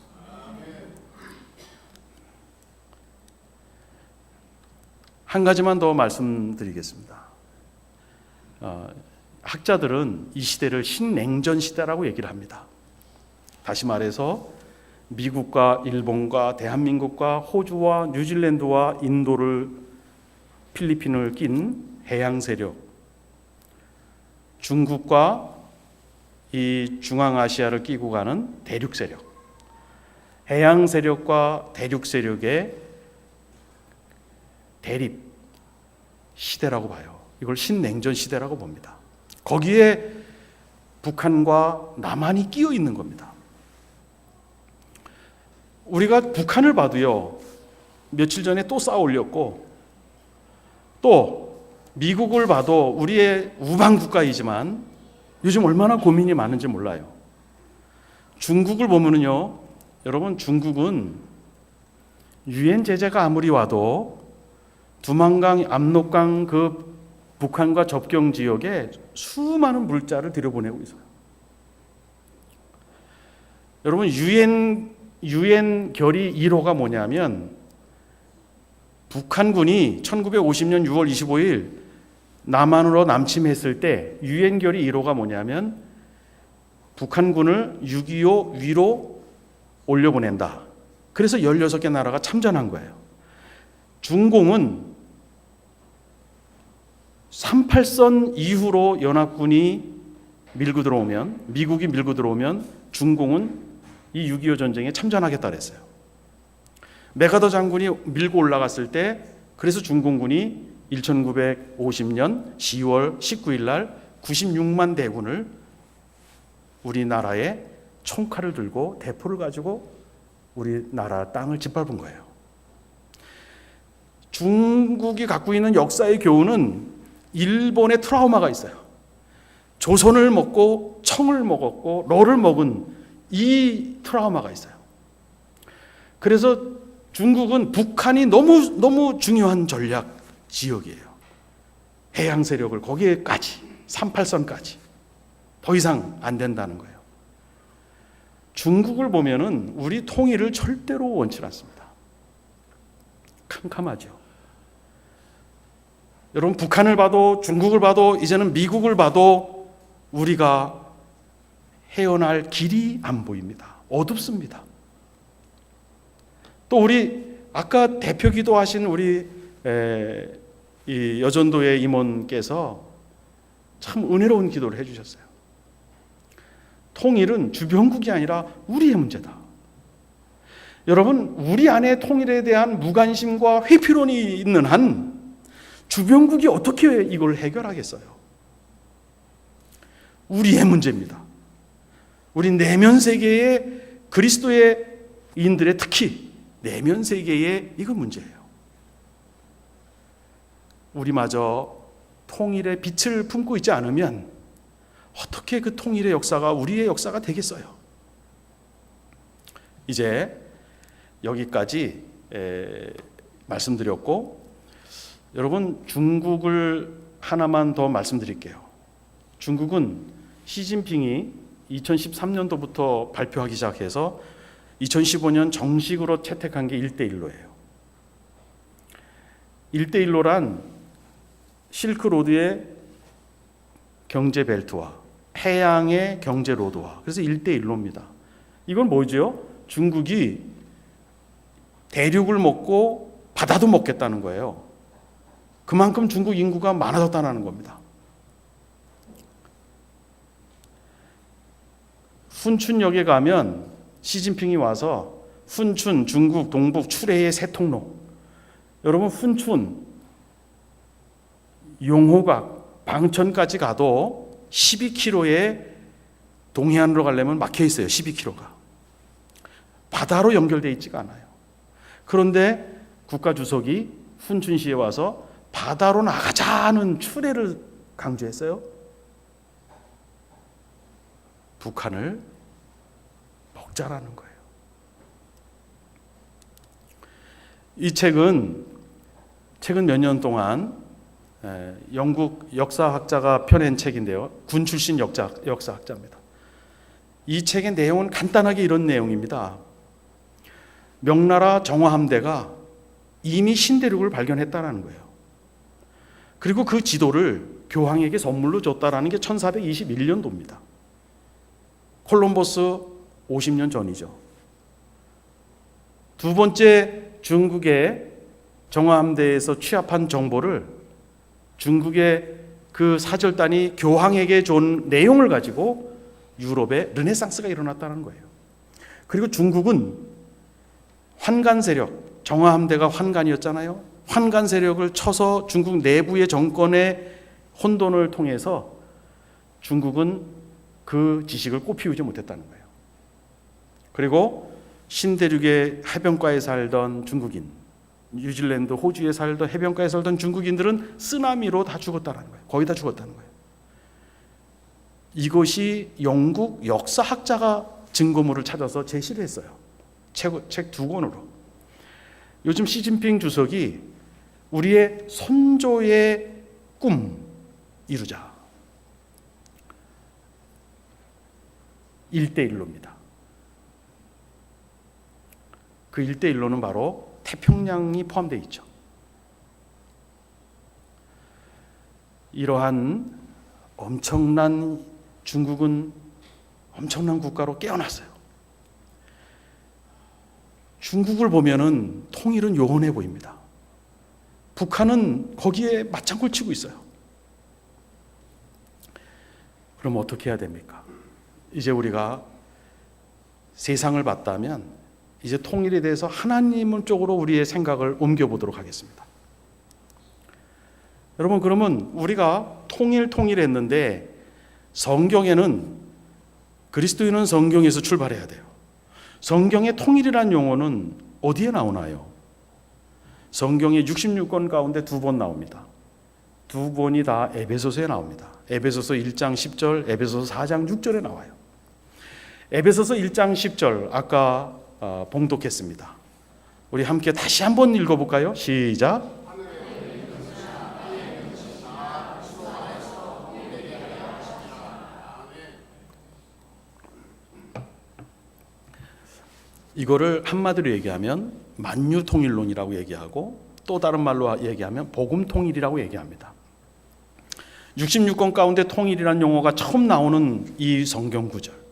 한 가지만 더 말씀드리겠습니다. 학자들은 이 시대를 신냉전 시대라고 얘기를 합니다. 다시 말해서 미국과 일본과 대한민국과 호주와 뉴질랜드와 인도를 필리핀을 낀 해양 세력, 중국과 이 중앙아시아를 끼고 가는 대륙 세력, 해양 세력과 대륙 세력의 대립 시대라고 봐요. 이걸 신냉전 시대라고 봅니다. 거기에 북한과 남한이 끼어 있는 겁니다. 우리가 북한을 봐도요, 며칠 전에 또 쌓아 올렸고, 또 미국을 봐도 우리의 우방 국가이지만 요즘 얼마나 고민이 많은지 몰라요. 중국을 보면은요, 여러분, 중국은 유엔 제재가 아무리 와도 두만강, 압록강 그 북한과 접경 지역에 수많은 물자를 들여보내고 있어요. 여러분 유엔 결의 1호가 뭐냐면 북한군이 1950년 6월 25일 남한으로 남침했을 때 유엔 결의 1호가 뭐냐면 북한군을 6.25 위로 올려보낸다. 그래서 16개 나라가 참전한 거예요. 중공은 38선 이후로 연합군이 밀고 들어오면, 미국이 밀고 들어오면 중공은 이 6.25 전쟁에 참전하겠다 그랬어요. 메가더 장군이 밀고 올라갔을 때 그래서 중공군이 1950년 10월 19일 날 96만 대군을 우리나라에 총칼을 들고 대포를 가지고 우리나라 땅을 짓밟은 거예요. 중국이 갖고 있는 역사의 교훈은 일본의 트라우마가 있어요. 조선을 먹고 청을 먹었고 러를 먹은 이 트라우마가 있어요. 그래서 중국은 북한이 너무 중요한 전략 지역이에요. 해양 세력을 거기에까지 38선까지 더 이상 안 된다는 거예요. 중국을 보면은 우리 통일을 절대로 원치 않습니다. 캄캄하죠. 여러분 북한을 봐도 중국을 봐도 이제는 미국을 봐도 우리가 헤어날 길이 안 보입니다. 어둡습니다. 또 우리 아까 대표 기도하신 우리 이 여전도의 임원께서 참 은혜로운 기도를 해주셨어요. 통일은 주변국이 아니라 우리의 문제다. 여러분 우리 안에 통일에 대한 무관심과 회피론이 있는 한 주변국이 어떻게 이걸 해결하겠어요? 우리의 문제입니다. 우리 내면 세계의 그리스도의 인들의 특히 내면 세계의 이거 문제예요. 우리마저 통일의 빛을 품고 있지 않으면 어떻게 그 통일의 역사가 우리의 역사가 되겠어요? 이제 여기까지 말씀드렸고 여러분 중국을 하나만 더 말씀드릴게요. 중국은 시진핑이 2013년도부터 발표하기 시작해서 2015년 정식으로 채택한 게 1대1로예요. 1대1로란 실크로드의 경제벨트와 해양의 경제로드와 그래서 1대1로입니다. 이건 뭐죠? 중국이 대륙을 먹고 바다도 먹겠다는 거예요. 그만큼 중국 인구가 많아졌다는 겁니다. 훈춘역에 가면 시진핑이 와서 훈춘, 중국, 동북, 출해의 세 통로. 여러분 훈춘, 용호각, 방천까지 가도 12km에 동해안으로 가려면 막혀 있어요. 12km가. 바다로 연결되어 있지가 않아요. 그런데 국가주석이 훈춘시에 와서 바다로 나가자는 출해를 강조했어요. 북한을 먹자라는 거예요. 이 책은 최근 몇 년 동안 영국 역사학자가 펴낸 책인데요. 군 출신 역사학자입니다. 이 책의 내용은 간단하게 이런 내용입니다. 명나라 정화함대가 이미 신대륙을 발견했다는 거예요. 그리고 그 지도를 교황에게 선물로 줬다는 게 1421년도입니다. 콜럼버스 50년 전이죠. 두 번째 중국의 정화함대에서 취합한 정보를 중국의 그 사절단이 교황에게 준 내용을 가지고 유럽에 르네상스가 일어났다는 거예요. 그리고 중국은 환관 세력, 정화함대가 환관이었잖아요. 환관 세력을 쳐서 중국 내부의 정권의 혼돈을 통해서 중국은 그 지식을 꽃피우지 못했다는 거예요. 그리고 신대륙의 해변가에 살던 중국인, 뉴질랜드, 호주에 살던 해변가에 살던 중국인들은 쓰나미로 다 죽었다는 거예요. 거의 다 죽었다는 거예요. 이것이 영국 역사학자가 증거물을 찾아서 제시를 했어요. 책 두 권으로. 요즘 시진핑 주석이 우리의 선조의 꿈 이루자. 1대1로입니다. 그 일대일로는 바로 태평양이 포함되어 있죠. 이러한 엄청난 중국은 엄청난 국가로 깨어났어요. 중국을 보면은 통일은 요원해 보입니다. 북한은 거기에 맞장구를 치고 있어요. 그럼 어떻게 해야 됩니까? 이제 우리가 세상을 봤다면 이제 통일에 대해서 하나님 쪽으로 우리의 생각을 옮겨보도록 하겠습니다. 여러분, 그러면 우리가 통일했는데 성경에는, 그리스도인은 성경에서 출발해야 돼요. 성경의 통일이라는 용어는 어디에 나오나요? 성경의 66권 가운데 2번 나옵니다. 2권이 다 에베소서에 나옵니다. 에베소서 1장 10절, 에베소서 4장 6절에 나와요. 에베소서 1장 10절 아까 봉독했습니다. 우리 함께 다시 한번 읽어볼까요? 시작. 이거를 한마디로 얘기하면 만유통일론이라고 얘기하고, 또 다른 말로 얘기하면 복음통일이라고 얘기합니다. 66권 가운데 통일이라는 용어가 처음 나오는 이 성경 구절,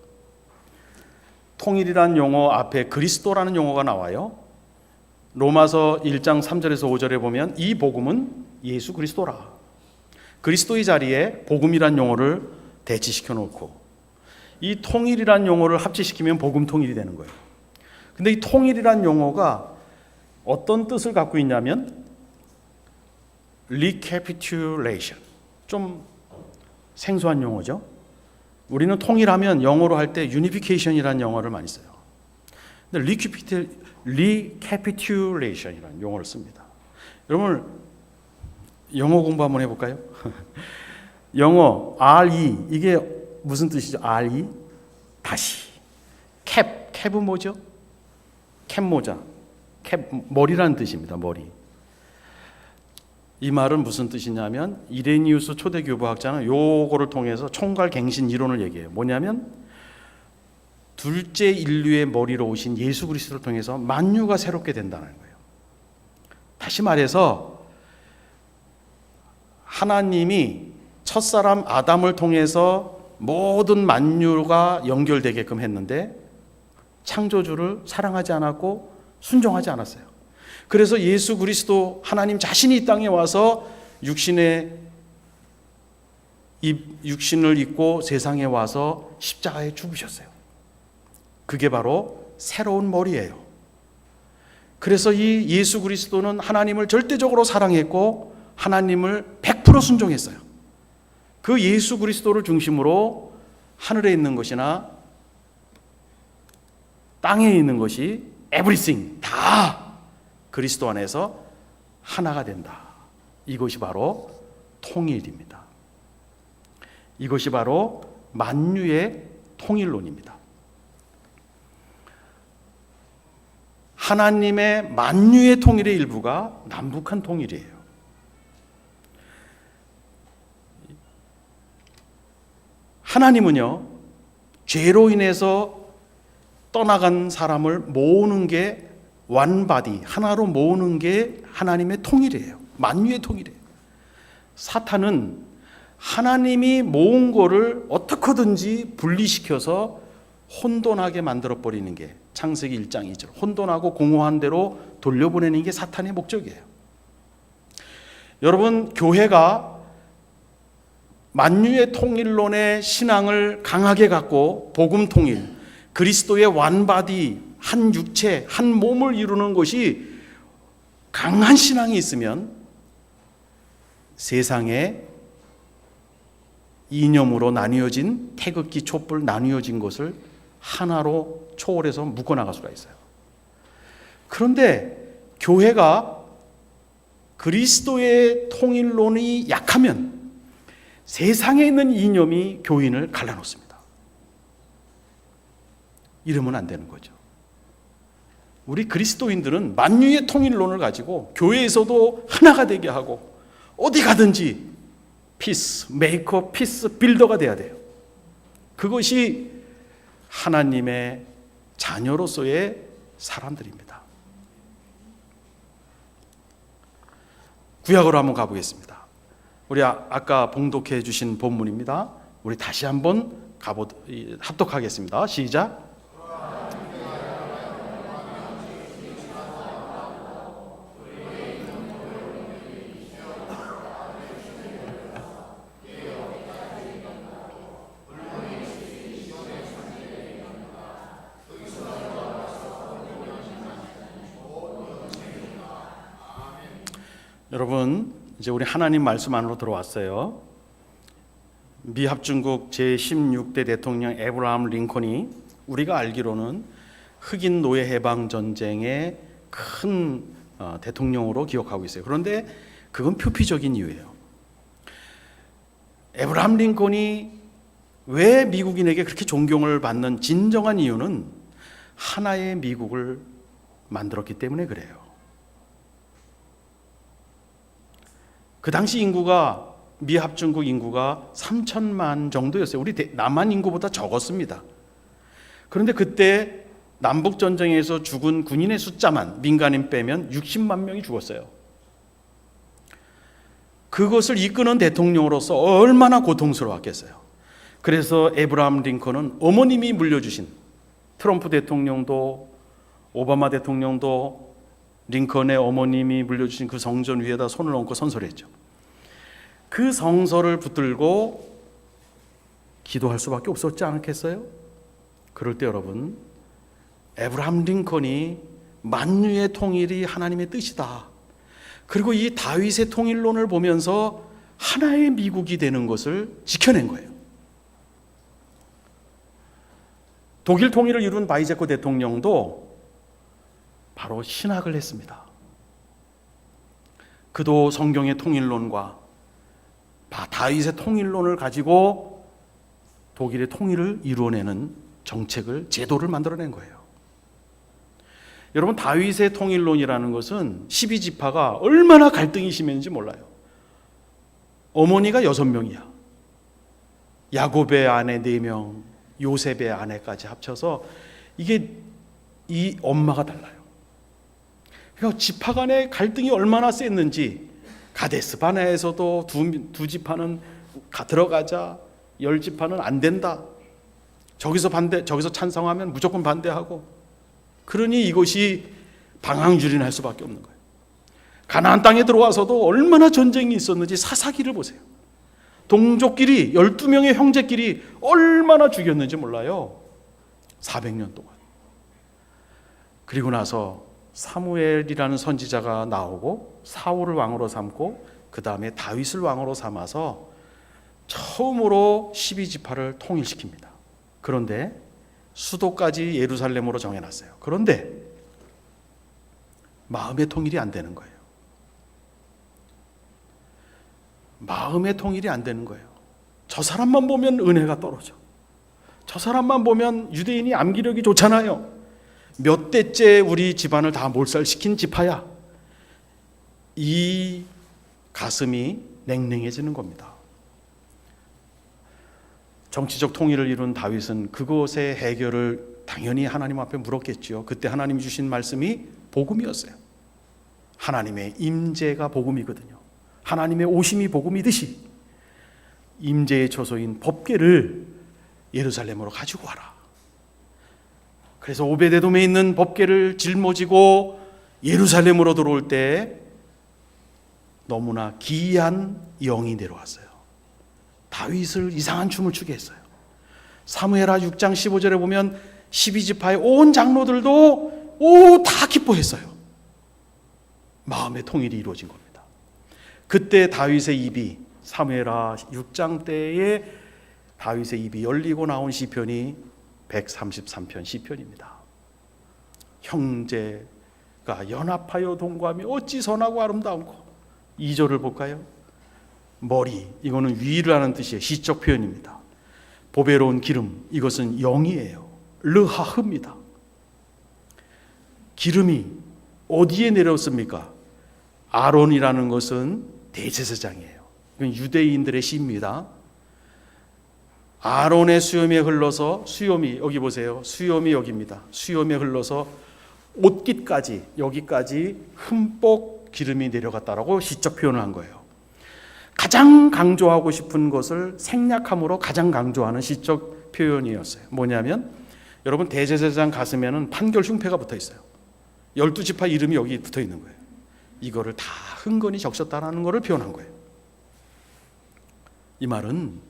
통일이라는 용어 앞에 그리스도라는 용어가 나와요. 로마서 1장 3절에서 5절에 보면 이 복음은 예수 그리스도라. 그리스도의 자리에 복음이라는 용어를 대치시켜 놓고 이 통일이라는 용어를 합치시키면 복음통일이 되는 거예요. 근데 이 통일이라는 용어가 어떤 뜻을 갖고 있냐면 recapitulation. 좀 생소한 용어죠. 우리는 통일하면 영어로 할 때 unification이라는 영어를 많이 써요. 근데 recapitulation이라는 용어를 씁니다. 여러분, 영어 공부 한번 해볼까요? 영어 RE, 이게 무슨 뜻이죠? RE? 다시. 캡은 뭐죠? 캡 모자. 캡, 머리라는 뜻입니다. 머리. 이 말은 무슨 뜻이냐면 이레니우스 초대 교부학자는 요거를 통해서 총괄갱신 이론을 얘기해요. 뭐냐면 둘째 인류의 머리로 오신 예수 그리스도를 통해서 만유가 새롭게 된다는 거예요. 다시 말해서 하나님이 첫사람 아담을 통해서 모든 만유가 연결되게끔 했는데 창조주를 사랑하지 않았고 순종하지 않았어요. 그래서 예수 그리스도 하나님 자신이 이 땅에 와서 육신을 입고 세상에 와서 십자가에 죽으셨어요. 그게 바로 새로운 머리예요. 그래서 이 예수 그리스도는 하나님을 절대적으로 사랑했고 하나님을 100% 순종했어요. 그 예수 그리스도를 중심으로 하늘에 있는 것이나 땅에 있는 것이 everything 다 그리스도 안에서 하나가 된다. 이것이 바로 통일입니다. 이것이 바로 만유의 통일론입니다. 하나님의 만유의 통일의 일부가 남북한 통일이에요. 하나님은요, 죄로 인해서 떠나간 사람을 모으는 게 원바디, 하나로 모으는 게 하나님의 통일이에요. 만유의 통일이에요. 사탄은 하나님이 모은 거를 어떻게든지 분리시켜서 혼돈하게 만들어버리는 게 창세기 1장 2절, 혼돈하고 공허한 대로 돌려보내는 게 사탄의 목적이에요. 여러분, 교회가 만유의 통일론의 신앙을 강하게 갖고 복음 통일, 그리스도의 완바디, 한 육체, 한 몸을 이루는 것이 강한 신앙이 있으면 세상에 이념으로 나뉘어진 태극기, 촛불 나뉘어진 것을 하나로 초월해서 묶어나갈 수가 있어요. 그런데 교회가 그리스도의 통일론이 약하면 세상에 있는 이념이 교인을 갈라놓습니다. 이러면 안 되는 거죠. 우리 그리스도인들은 만유의 통일론을 가지고 교회에서도 하나가 되게 하고 어디 가든지 피스 메이커, 피스 빌더가 돼야 돼요. 그것이 하나님의 자녀로서의 사람들입니다. 구약으로 한번 가보겠습니다. 우리 아까 봉독해 주신 본문입니다. 우리 다시 한번 합독하겠습니다. 시작. 여러분, 이제 우리 하나님 말씀 안으로 들어왔어요. 미합중국 제16대 대통령 에브라함 링컨이 우리가 알기로는 흑인 노예 해방 전쟁의 큰 대통령으로 기억하고 있어요. 그런데 그건 표피적인 이유예요. 에브라함 링컨이 왜 미국인에게 그렇게 존경을 받는 진정한 이유는 하나의 미국을 만들었기 때문에 그래요. 그 당시 인구가 미합중국 인구가 3천만 정도였어요. 우리 남한 인구보다 적었습니다. 그런데 그때 남북 전쟁에서 죽은 군인의 숫자만 민간인 빼면 60만 명이 죽었어요. 그것을 이끄는 대통령으로서 얼마나 고통스러웠겠어요. 그래서 에브라함 링컨은 어머님이 물려주신 트럼프 대통령도 오바마 대통령도 링컨의 어머님이 물려주신 그 성전 위에다 손을 얹고 선서했죠. 그 성서를 붙들고 기도할 수밖에 없었지 않겠어요? 그럴 때 여러분, 에브라함 링컨이 만유의 통일이 하나님의 뜻이다. 그리고 이 다윗의 통일론을 보면서 하나의 미국이 되는 것을 지켜낸 거예요. 독일 통일을 이룬 바이제코 대통령도 바로 신학을 했습니다. 그도 성경의 통일론과 다윗의 통일론을 가지고 독일의 통일을 이루어내는 정책을, 제도를 만들어낸 거예요. 여러분, 다윗의 통일론이라는 것은 12지파가 얼마나 갈등이 심했는지 몰라요. 어머니가 6명이야. 야곱의 아내 4명, 요셉의 아내까지 합쳐서 이게 이 엄마가 달라요. 그러니까 지파 간의 갈등이 얼마나 셌는지, 가데스 바네아에서도 두 지파는 들어가자, 10지파는 안 된다. 저기서 찬성하면 무조건 반대하고. 그러니 이것이 방황주의를 할 수밖에 없는 거예요. 가나안 땅에 들어와서도 얼마나 전쟁이 있었는지 사사기를 보세요. 동족끼리, 12명의 형제끼리 얼마나 죽였는지 몰라요. 400년 동안. 그리고 나서 사무엘이라는 선지자가 나오고 사울을 왕으로 삼고 그 다음에 다윗을 왕으로 삼아서 처음으로 12지파를 통일시킵니다. 그런데 수도까지 예루살렘으로 정해놨어요. 그런데 마음의 통일이 안 되는 거예요. 마음의 통일이 안 되는 거예요. 저 사람만 보면 은혜가 떨어져. 저 사람만 보면 유대인이 암기력이 좋잖아요. 몇 대째 우리 집안을 다 몰살시킨 지파야. 이 가슴이 냉랭해지는 겁니다. 정치적 통일을 이룬 다윗은 그것의 해결을 당연히 하나님 앞에 물었겠죠. 그때 하나님이 주신 말씀이 복음이었어요. 하나님의 임재가 복음이거든요. 하나님의 오심이 복음이듯이 임재의 처소인 법궤를 예루살렘으로 가지고 와라. 그래서 오베데돔에 있는 법궤를 짊어지고 예루살렘으로 들어올 때 너무나 기이한 영이 내려왔어요. 다윗을 이상한 춤을 추게 했어요. 사무엘하 6장 15절에 보면 12지파의 온 장로들도 다 기뻐했어요. 마음의 통일이 이루어진 겁니다. 그때 다윗의 입이, 사무엘하 6장 때에 다윗의 입이 열리고 나온 시편이 133편 시편입니다. 형제가 연합하여 동거하며 어찌 선하고 아름다운고. 2절을 볼까요? 머리, 이거는 위라는 뜻이에요. 시적 표현입니다. 보배로운 기름, 이것은 영이에요. 르하흐입니다. 기름이 어디에 내렸습니까? 아론이라는 것은 대제사장이에요. 이건 유대인들의 시입니다. 아론의 수염에 흘러서, 수염이 여기 보세요. 수염이 여기입니다. 수염에 흘러서 옷깃까지, 여기까지 흠뻑 기름이 내려갔다라고 시적 표현을 한 거예요. 가장 강조하고 싶은 것을 생략함으로 가장 강조하는 시적 표현이었어요. 뭐냐면 여러분 대제사장 가슴에는 판결 흉패가 붙어 있어요. 12지파 이름이 여기 붙어 있는 거예요. 이거를 다 흥건히 적셨다라는 것을 표현한 거예요. 이 말은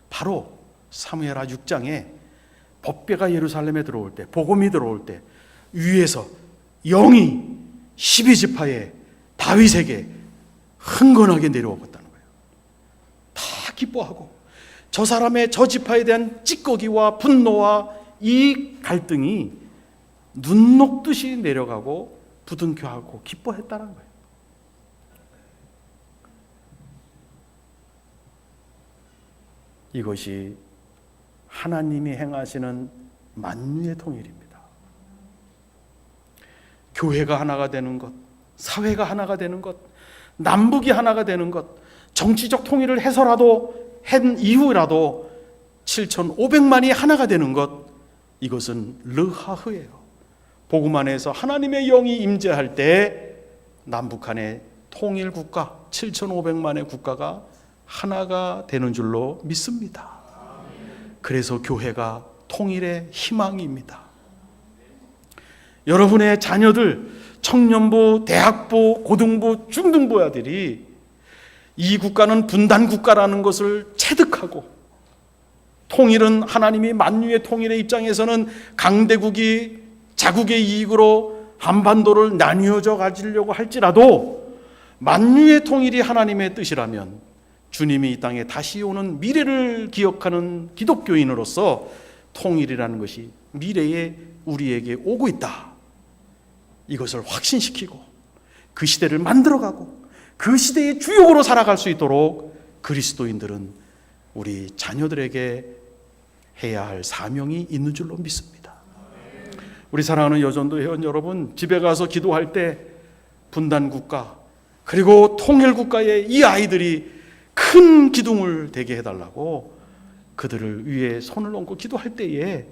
바로 사무엘하 6장에 법궤가 예루살렘에 들어올 때, 복음이 들어올 때 위에서 영이 12지파의 다윗에게 흥건하게 내려오었다는 거예요. 다 기뻐하고 저 사람의 저 지파에 대한 찌꺼기와 분노와 이 갈등이 눈 녹듯이 내려가고 부둥켜하고 기뻐했다는 거예요. 이것이 하나님이 행하시는 만유의 통일입니다. 교회가 하나가 되는 것, 사회가 하나가 되는 것, 남북이 하나가 되는 것, 정치적 통일을 해서라도 한 이후라도 7,500만이 하나가 되는 것, 이것은 르하흐예요. 복음 안에서 하나님의 영이 임재할 때 남북한의 통일 국가 7,500만의 국가가 하나가 되는 줄로 믿습니다. 그래서 교회가 통일의 희망입니다. 여러분의 자녀들, 청년부, 대학부, 고등부, 중등부 아들이 이 국가는 분단 국가라는 것을 체득하고, 통일은 하나님이 만유의 통일의 입장에서는 강대국이 자국의 이익으로 한반도를 나뉘어져 가지려고 할지라도 만유의 통일이 하나님의 뜻이라면 주님이 이 땅에 다시 오는 미래를 기억하는 기독교인으로서 통일이라는 것이 미래에 우리에게 오고 있다, 이것을 확신시키고 그 시대를 만들어가고 그 시대의 주역으로 살아갈 수 있도록 그리스도인들은 우리 자녀들에게 해야 할 사명이 있는 줄로 믿습니다. 우리 사랑하는 여전도 회원 여러분, 집에 가서 기도할 때 분단국가 그리고 통일국가의 이 아이들이 큰 기둥을 되게 해달라고 그들을 위해 손을 얹고 기도할 때에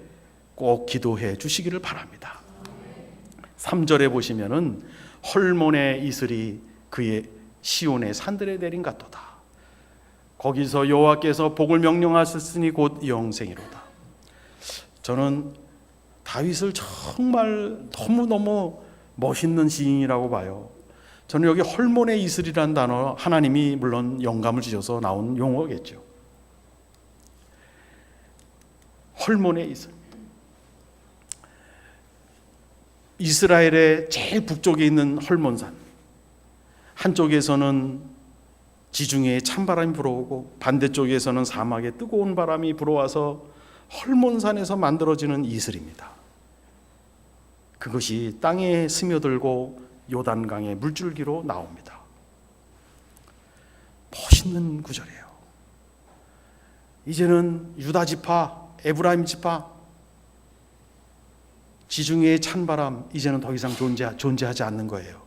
꼭 기도해 주시기를 바랍니다. 3절에 보시면은 헐몬의 이슬이 그의 시온의 산들에 내린 같도다. 거기서 여호와께서 복을 명령하셨으니 곧 영생이로다. 저는 다윗을 정말 너무너무 멋있는 시인이라고 봐요. 저는 여기 헐몬의 이슬이라는 단어, 하나님이 물론 영감을 주셔서 나온 용어겠죠. 헐몬의 이슬. 이스라엘의 제일 북쪽에 있는 헐몬산, 한쪽에서는 지중해에 찬바람이 불어오고 반대쪽에서는 사막에 뜨거운 바람이 불어와서 헐몬산에서 만들어지는 이슬입니다. 그것이 땅에 스며들고 요단강의 물줄기로 나옵니다. 멋있는 구절이에요. 이제는 유다 지파, 에브라임 지파, 지중해의 찬바람 이제는 더 이상 존재하지 않는 거예요.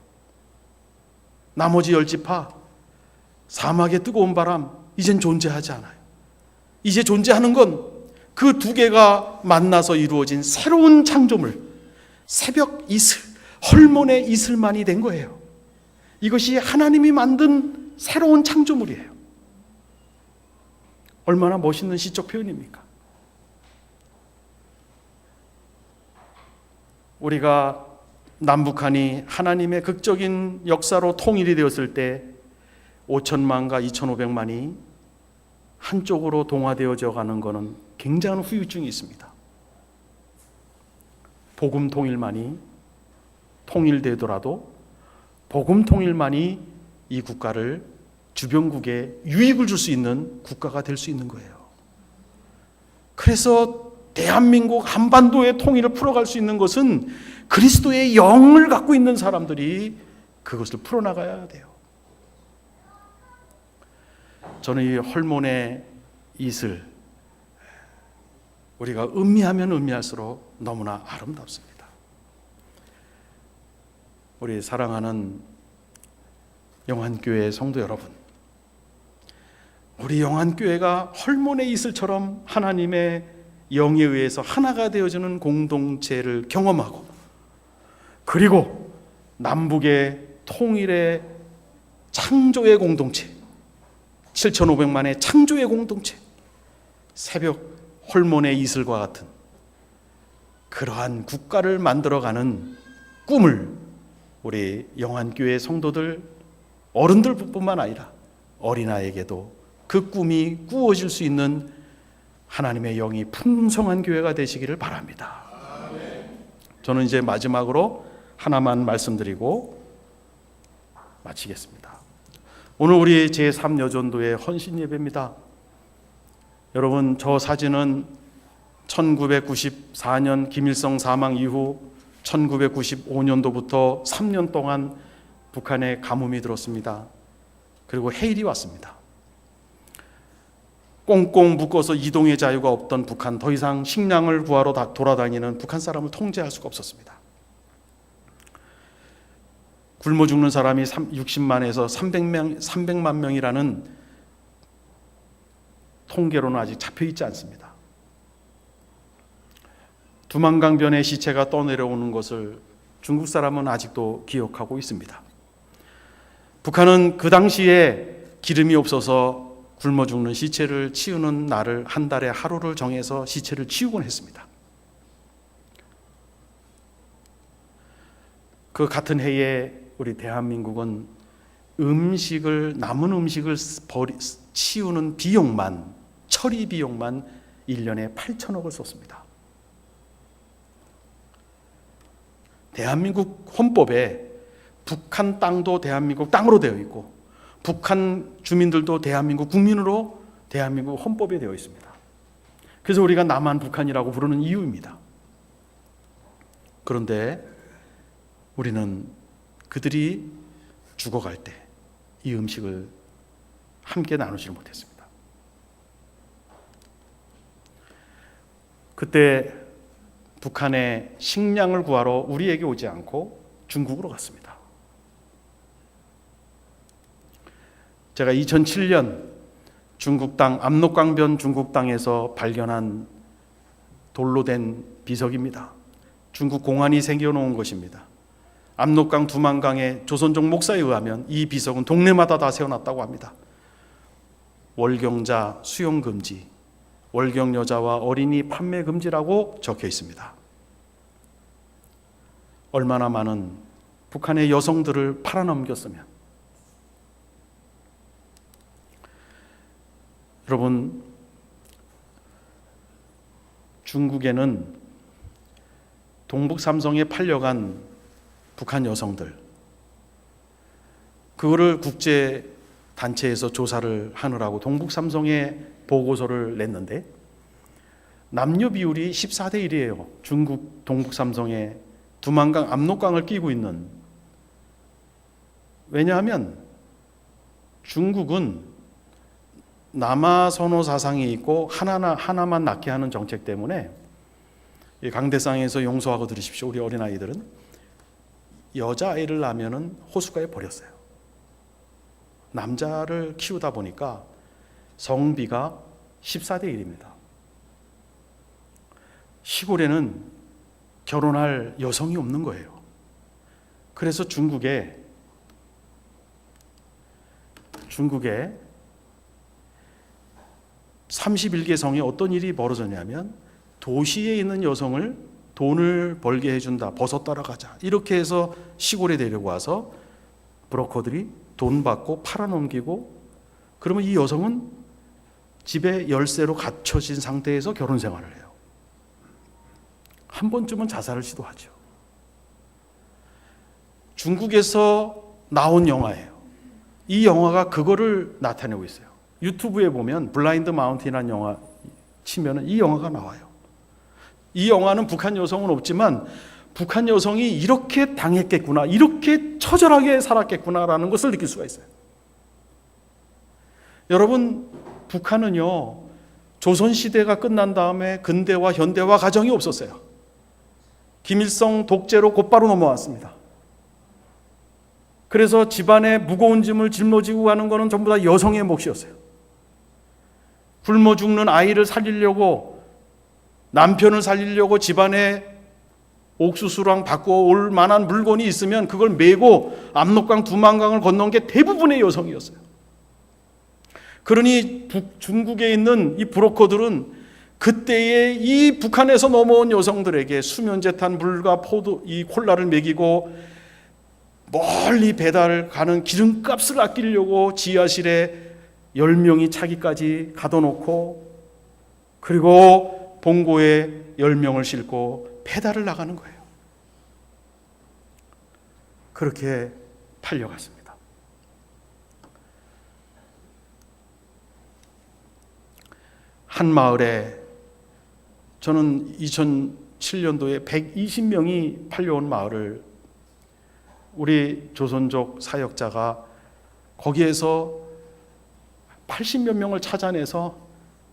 나머지 10지파, 사막의 뜨거운 바람 이젠 존재하지 않아요. 이제 존재하는 건 그 두 개가 만나서 이루어진 새로운 창조물, 새벽 이슬, 헐몬의 이슬만이 된 거예요. 이것이 하나님이 만든 새로운 창조물이에요. 얼마나 멋있는 시적 표현입니까? 우리가 남북한이 하나님의 극적인 역사로 통일이 되었을 때 5천만과 2,500만이 한쪽으로 동화되어져 가는 것은 굉장한 후유증이 있습니다. 복음 통일만이 통일되더라도 복음 통일만이 이 국가를 주변국에 유익을 줄 수 있는 국가가 될 수 있는 거예요. 그래서 대한민국 한반도의 통일을 풀어갈 수 있는 것은 그리스도의 영을 갖고 있는 사람들이 그것을 풀어나가야 돼요. 저는 이 헐몬의 이슬, 우리가 음미하면 음미할수록 너무나 아름답습니다. 우리 사랑하는 영안교회 성도 여러분, 우리 영안교회가 헐몬의 이슬처럼 하나님의 영에 의해서 하나가 되어지는 공동체를 경험하고, 그리고 남북의 통일의 창조의 공동체, 7,500만의 창조의 공동체, 새벽 hormon의 이슬과 같은 그러한 국가를 만들어가는 꿈을 우리 영안교회 성도들, 어른들뿐만 아니라 어린아이에게도 그 꿈이 꾸어질 수 있는 하나님의 영이 풍성한 교회가 되시기를 바랍니다. 저는 이제 마지막으로 하나만 말씀드리고 마치겠습니다. 오늘 우리 제3여전도의 헌신 예배입니다. 여러분, 저 사진은 1994년 김일성 사망 이후 1995년도부터 3년 동안 북한에 가뭄이 들었습니다. 그리고 해일이 왔습니다. 꽁꽁 묶어서 이동의 자유가 없던 북한, 더 이상 식량을 구하러 돌아다니는 북한 사람을 통제할 수가 없었습니다. 굶어 죽는 사람이 60만에서 300만 명이라는 통계로는 아직 잡혀있지 않습니다. 두만강변의 시체가 떠내려오는 것을 중국 사람은 아직도 기억하고 있습니다. 북한은 그 당시에 기름이 없어서 굶어 죽는 시체를 치우는 날을 한 달에 하루를 정해서 시체를 치우곤 했습니다. 그 같은 해에 우리 대한민국은 남은 음식을 치우는 비용만, 처리 비용만 1년에 8천억을 썼습니다. 대한민국 헌법에 북한 땅도 대한민국 땅으로 되어 있고 북한 주민들도 대한민국 국민으로 대한민국 헌법에 되어 있습니다. 그래서 우리가 남한 북한이라고 부르는 이유입니다. 그런데 우리는 그들이 죽어갈 때 이 음식을 함께 나누지를 못했습니다. 그때 북한의 식량을 구하러 우리에게 오지 않고 중국으로 갔습니다. 제가 2007년 중국 땅, 압록강변 중국 땅에서 발견한 돌로 된 비석입니다. 중국 공안이 새겨놓은 것입니다. 압록강 두만강의 조선족 목사에 의하면 이 비석은 동네마다 다 세워놨다고 합니다. 월경자 수용 금지, 월경 여자와 어린이 판매 금지라고 적혀 있습니다. 얼마나 많은 북한의 여성들을 팔아넘겼으면. 여러분, 중국에는 동북 삼성에 팔려간 북한 여성들, 그거를 국제 단체에서 조사를 하느라고 동북 삼성에 보고서를 냈는데 남녀 비율이 14대 1이에요. 중국 동북 삼성에 두만강 압록강을 끼고 있는. 왜냐하면 중국은 남아 선호 사상이 있고 하나만 낳게 하는 정책 때문에, 강대상에서 용서하고 들으십시오. 우리 어린아이들은 여자아이를 낳으면 호숫가에 버렸어요. 남자를 키우다 보니까 성비가 14대 1입니다. 시골에는 결혼할 여성이 없는 거예요. 그래서 중국에 31개 성에 어떤 일이 벌어졌냐면, 도시에 있는 여성을 돈을 벌게 해준다, 벗어 따라가자, 이렇게 해서 시골에 데리고 와서 브로커들이 돈 받고 팔아넘기고, 그러면 이 여성은 집에 열쇠로 갇혀진 상태에서 결혼 생활을 해요. 한 번쯤은 자살을 시도하죠. 중국에서 나온 영화예요. 이 영화가 그거를 나타내고 있어요. 유튜브에 보면 블라인드 마운틴이라는 영화 치면은 이 영화가 나와요. 이 영화는 북한 여성은 없지만 북한 여성이 이렇게 당했겠구나, 이렇게 처절하게 살았겠구나라는 것을 느낄 수가 있어요. 여러분, 북한은요, 조선시대가 끝난 다음에 근대화, 현대화 과정이 없었어요. 김일성 독재로 곧바로 넘어왔습니다. 그래서 집안에 무거운 짐을 짊어지고 가는 것은 전부 다 여성의 몫이었어요. 굶어 죽는 아이를 살리려고, 남편을 살리려고 집안에 옥수수랑 바꿔올 만한 물건이 있으면 그걸 메고 압록강 두만강을 건넌 게 대부분의 여성이었어요. 그러니 중국에 있는 이 브로커들은 그때의 이 북한에서 넘어온 여성들에게 수면제 탄 물과 포도, 이 콜라를 먹이고 멀리 배달 가는 기름값을 아끼려고 지하실에 10명이 차기까지 가둬놓고, 그리고 봉고에 10명을 싣고 배달을 나가는 거예요. 그렇게 팔려갔습니다. 한 마을에, 저는 2007년도에 120명이 팔려온 마을을 우리 조선족 사역자가 거기에서 80몇 명을 찾아내서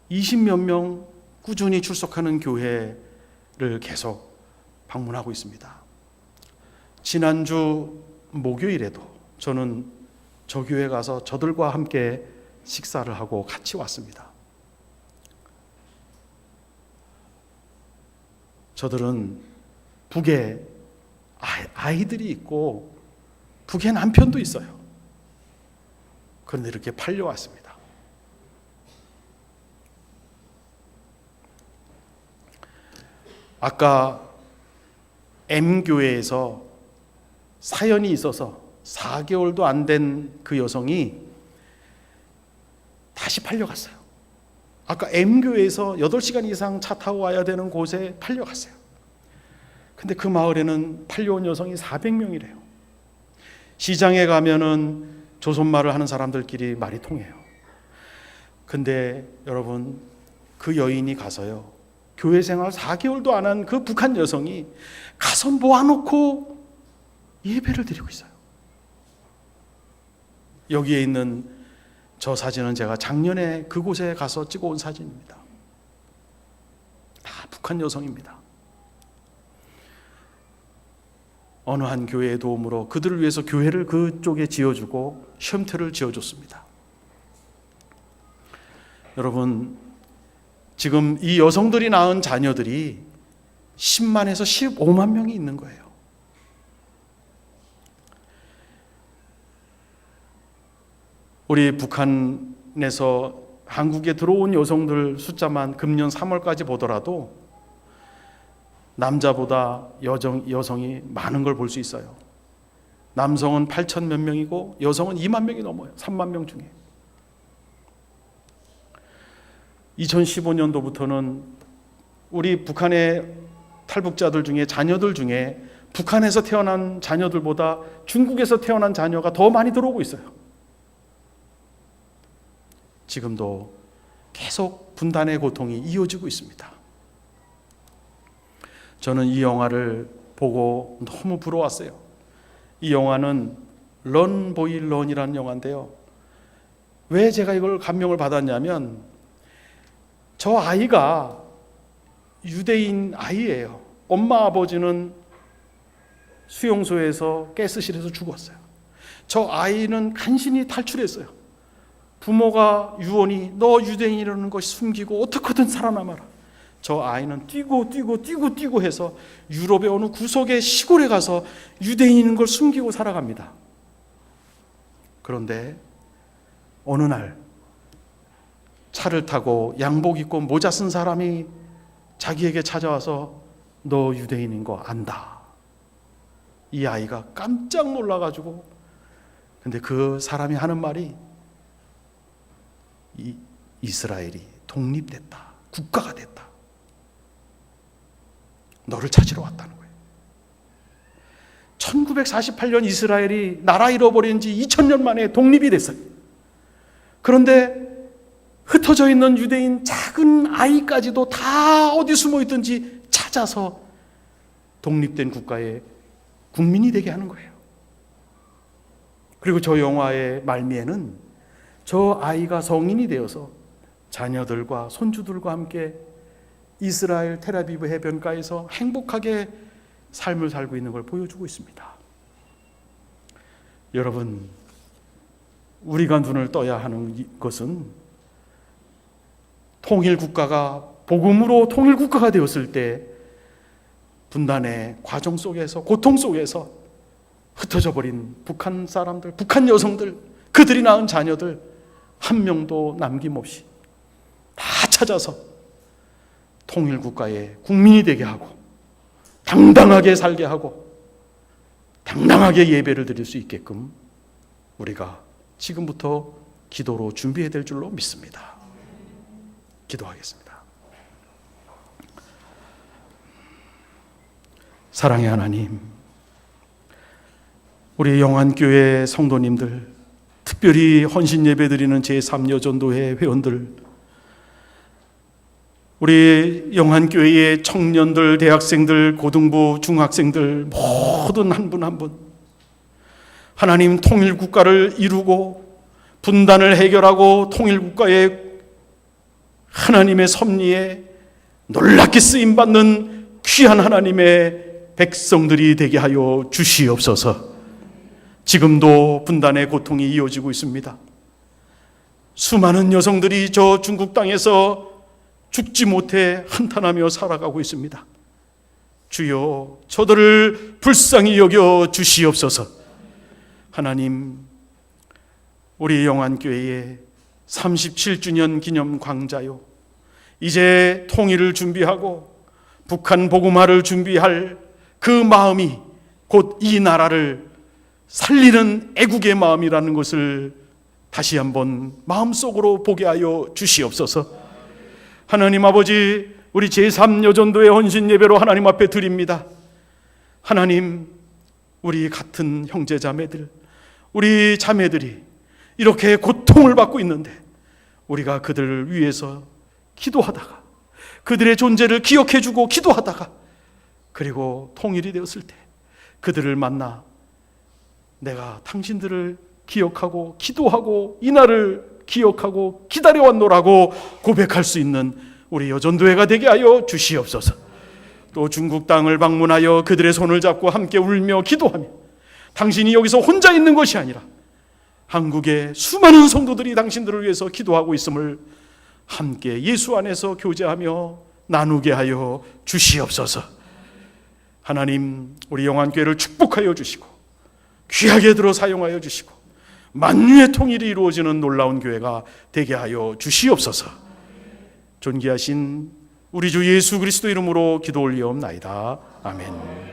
20몇 명 꾸준히 출석하는 교회를 계속 방문하고 있습니다. 지난주 목요일에도 저는 저 교회 가서 저들과 함께 식사를 하고 같이 왔습니다. 저들은 북에 아이들이 있고 북에 남편도 있어요. 그런데 이렇게 팔려왔습니다. 아까 M교회에서 사연이 있어서 4개월도 안 된 그 여성이 다시 팔려갔어요. 아까 M교회에서 8시간 이상 차 타고 와야 되는 곳에 팔려갔어요. 근데 그 마을에는 팔려온 여성이 400명이래요. 시장에 가면은 조선말을 하는 사람들끼리 말이 통해요. 근데 여러분, 그 여인이 가서요, 교회 생활 4개월도 안 한 그 북한 여성이 가서 모아놓고 예배를 드리고 있어요. 여기에 있는 저 사진은 제가 작년에 그곳에 가서 찍어온 사진입니다. 다 북한 여성입니다. 어느 한 교회의 도움으로 그들을 위해서 교회를 그쪽에 지어주고 쉼터를 지어줬습니다. 여러분, 지금 이 여성들이 낳은 자녀들이 10만에서 15만 명이 있는 거예요. 우리 북한에서 한국에 들어온 여성들 숫자만 금년 3월까지 보더라도 남자보다 여성이 많은 걸 볼 수 있어요. 남성은 8천 몇 명이고 여성은 2만 명이 넘어요. 3만 명 중에. 2015년도부터는 우리 북한의 탈북자들 중에, 자녀들 중에 북한에서 태어난 자녀들보다 중국에서 태어난 자녀가 더 많이 들어오고 있어요. 지금도 계속 분단의 고통이 이어지고 있습니다. 저는 이 영화를 보고 너무 부러웠어요. 이 영화는 런 보이 런이라는 영화인데요. 왜 제가 이걸 감명을 받았냐면, 저 아이가 유대인 아이예요. 엄마 아버지는 수용소에서 가스실에서 죽었어요. 저 아이는 간신히 탈출했어요. 부모가 유언이 너 유대인이라는 것이 숨기고 어떻게든 살아남아라. 저 아이는 뛰고 해서 유럽의 어느 구석의 시골에 가서 유대인인 걸 숨기고 살아갑니다. 그런데 어느 날 차를 타고 양복 입고 모자 쓴 사람이 자기에게 찾아와서 너 유대인인 거 안다. 이 아이가 깜짝 놀라가지고, 근데 그 사람이 하는 말이 이스라엘이 독립됐다. 국가가 됐다. 너를 찾으러 왔다는 거예요. 1948년 이스라엘이 나라 잃어버린 지 2000년 만에 독립이 됐어요. 그런데 흩어져 있는 유대인 작은 아이까지도 다 어디 숨어 있든지 찾아서 독립된 국가의 국민이 되게 하는 거예요. 그리고 저 영화의 말미에는 저 아이가 성인이 되어서 자녀들과 손주들과 함께 이스라엘 텔아비브 해변가에서 행복하게 삶을 살고 있는 걸 보여주고 있습니다. 여러분, 우리가 눈을 떠야 하는 것은 통일국가가 복음으로 통일국가가 되었을 때 분단의 과정 속에서, 고통 속에서 흩어져 버린 북한 사람들, 북한 여성들, 그들이 낳은 자녀들 한 명도 남김없이 다 찾아서 통일국가의 국민이 되게 하고 당당하게 살게 하고 당당하게 예배를 드릴 수 있게끔 우리가 지금부터 기도로 준비해야 될 줄로 믿습니다. 기도하겠습니다. 사랑의 하나님, 우리 영안교회 성도님들, 특별히 헌신 예배 드리는 제3여전도회 회원들, 우리 영안교회의 청년들, 대학생들, 고등부, 중학생들 모든 한 분 한 분 하나님 통일국가를 이루고 분단을 해결하고 통일국가의 하나님의 섭리에 놀랍게 쓰임받는 귀한 하나님의 백성들이 되게 하여 주시옵소서. 지금도 분단의 고통이 이어지고 있습니다. 수많은 여성들이 저 중국 땅에서 죽지 못해 한탄하며 살아가고 있습니다. 주여, 저들을 불쌍히 여겨 주시옵소서. 하나님, 우리 영안교회의 37주년 기념 광자요, 이제 통일을 준비하고 북한 복음화를 준비할 그 마음이 곧 이 나라를 살리는 애국의 마음이라는 것을 다시 한번 마음속으로 보게 하여 주시옵소서. 하나님 아버지, 우리 제3여전도의 헌신 예배로 하나님 앞에 드립니다. 하나님, 우리 같은 형제자매들, 우리 자매들이 이렇게 고통을 받고 있는데 우리가 그들을 위해서 기도하다가 그들의 존재를 기억해주고 기도하다가 그리고 통일이 되었을 때 그들을 만나 내가 당신들을 기억하고 기도하고 이날을 기억하고 기다려왔노라고 고백할 수 있는 우리 여전도회가 되게 하여 주시옵소서. 또 중국 땅을 방문하여 그들의 손을 잡고 함께 울며 기도하며 당신이 여기서 혼자 있는 것이 아니라 한국의 수많은 성도들이 당신들을 위해서 기도하고 있음을 함께 예수 안에서 교제하며 나누게 하여 주시옵소서. 하나님, 우리 영안교회를 축복하여 주시고 귀하게 들어 사용하여 주시고 만유의 통일이 이루어지는 놀라운 교회가 되게 하여 주시옵소서. 존귀하신 우리 주 예수 그리스도 이름으로 기도 올리옵나이다. 아멘.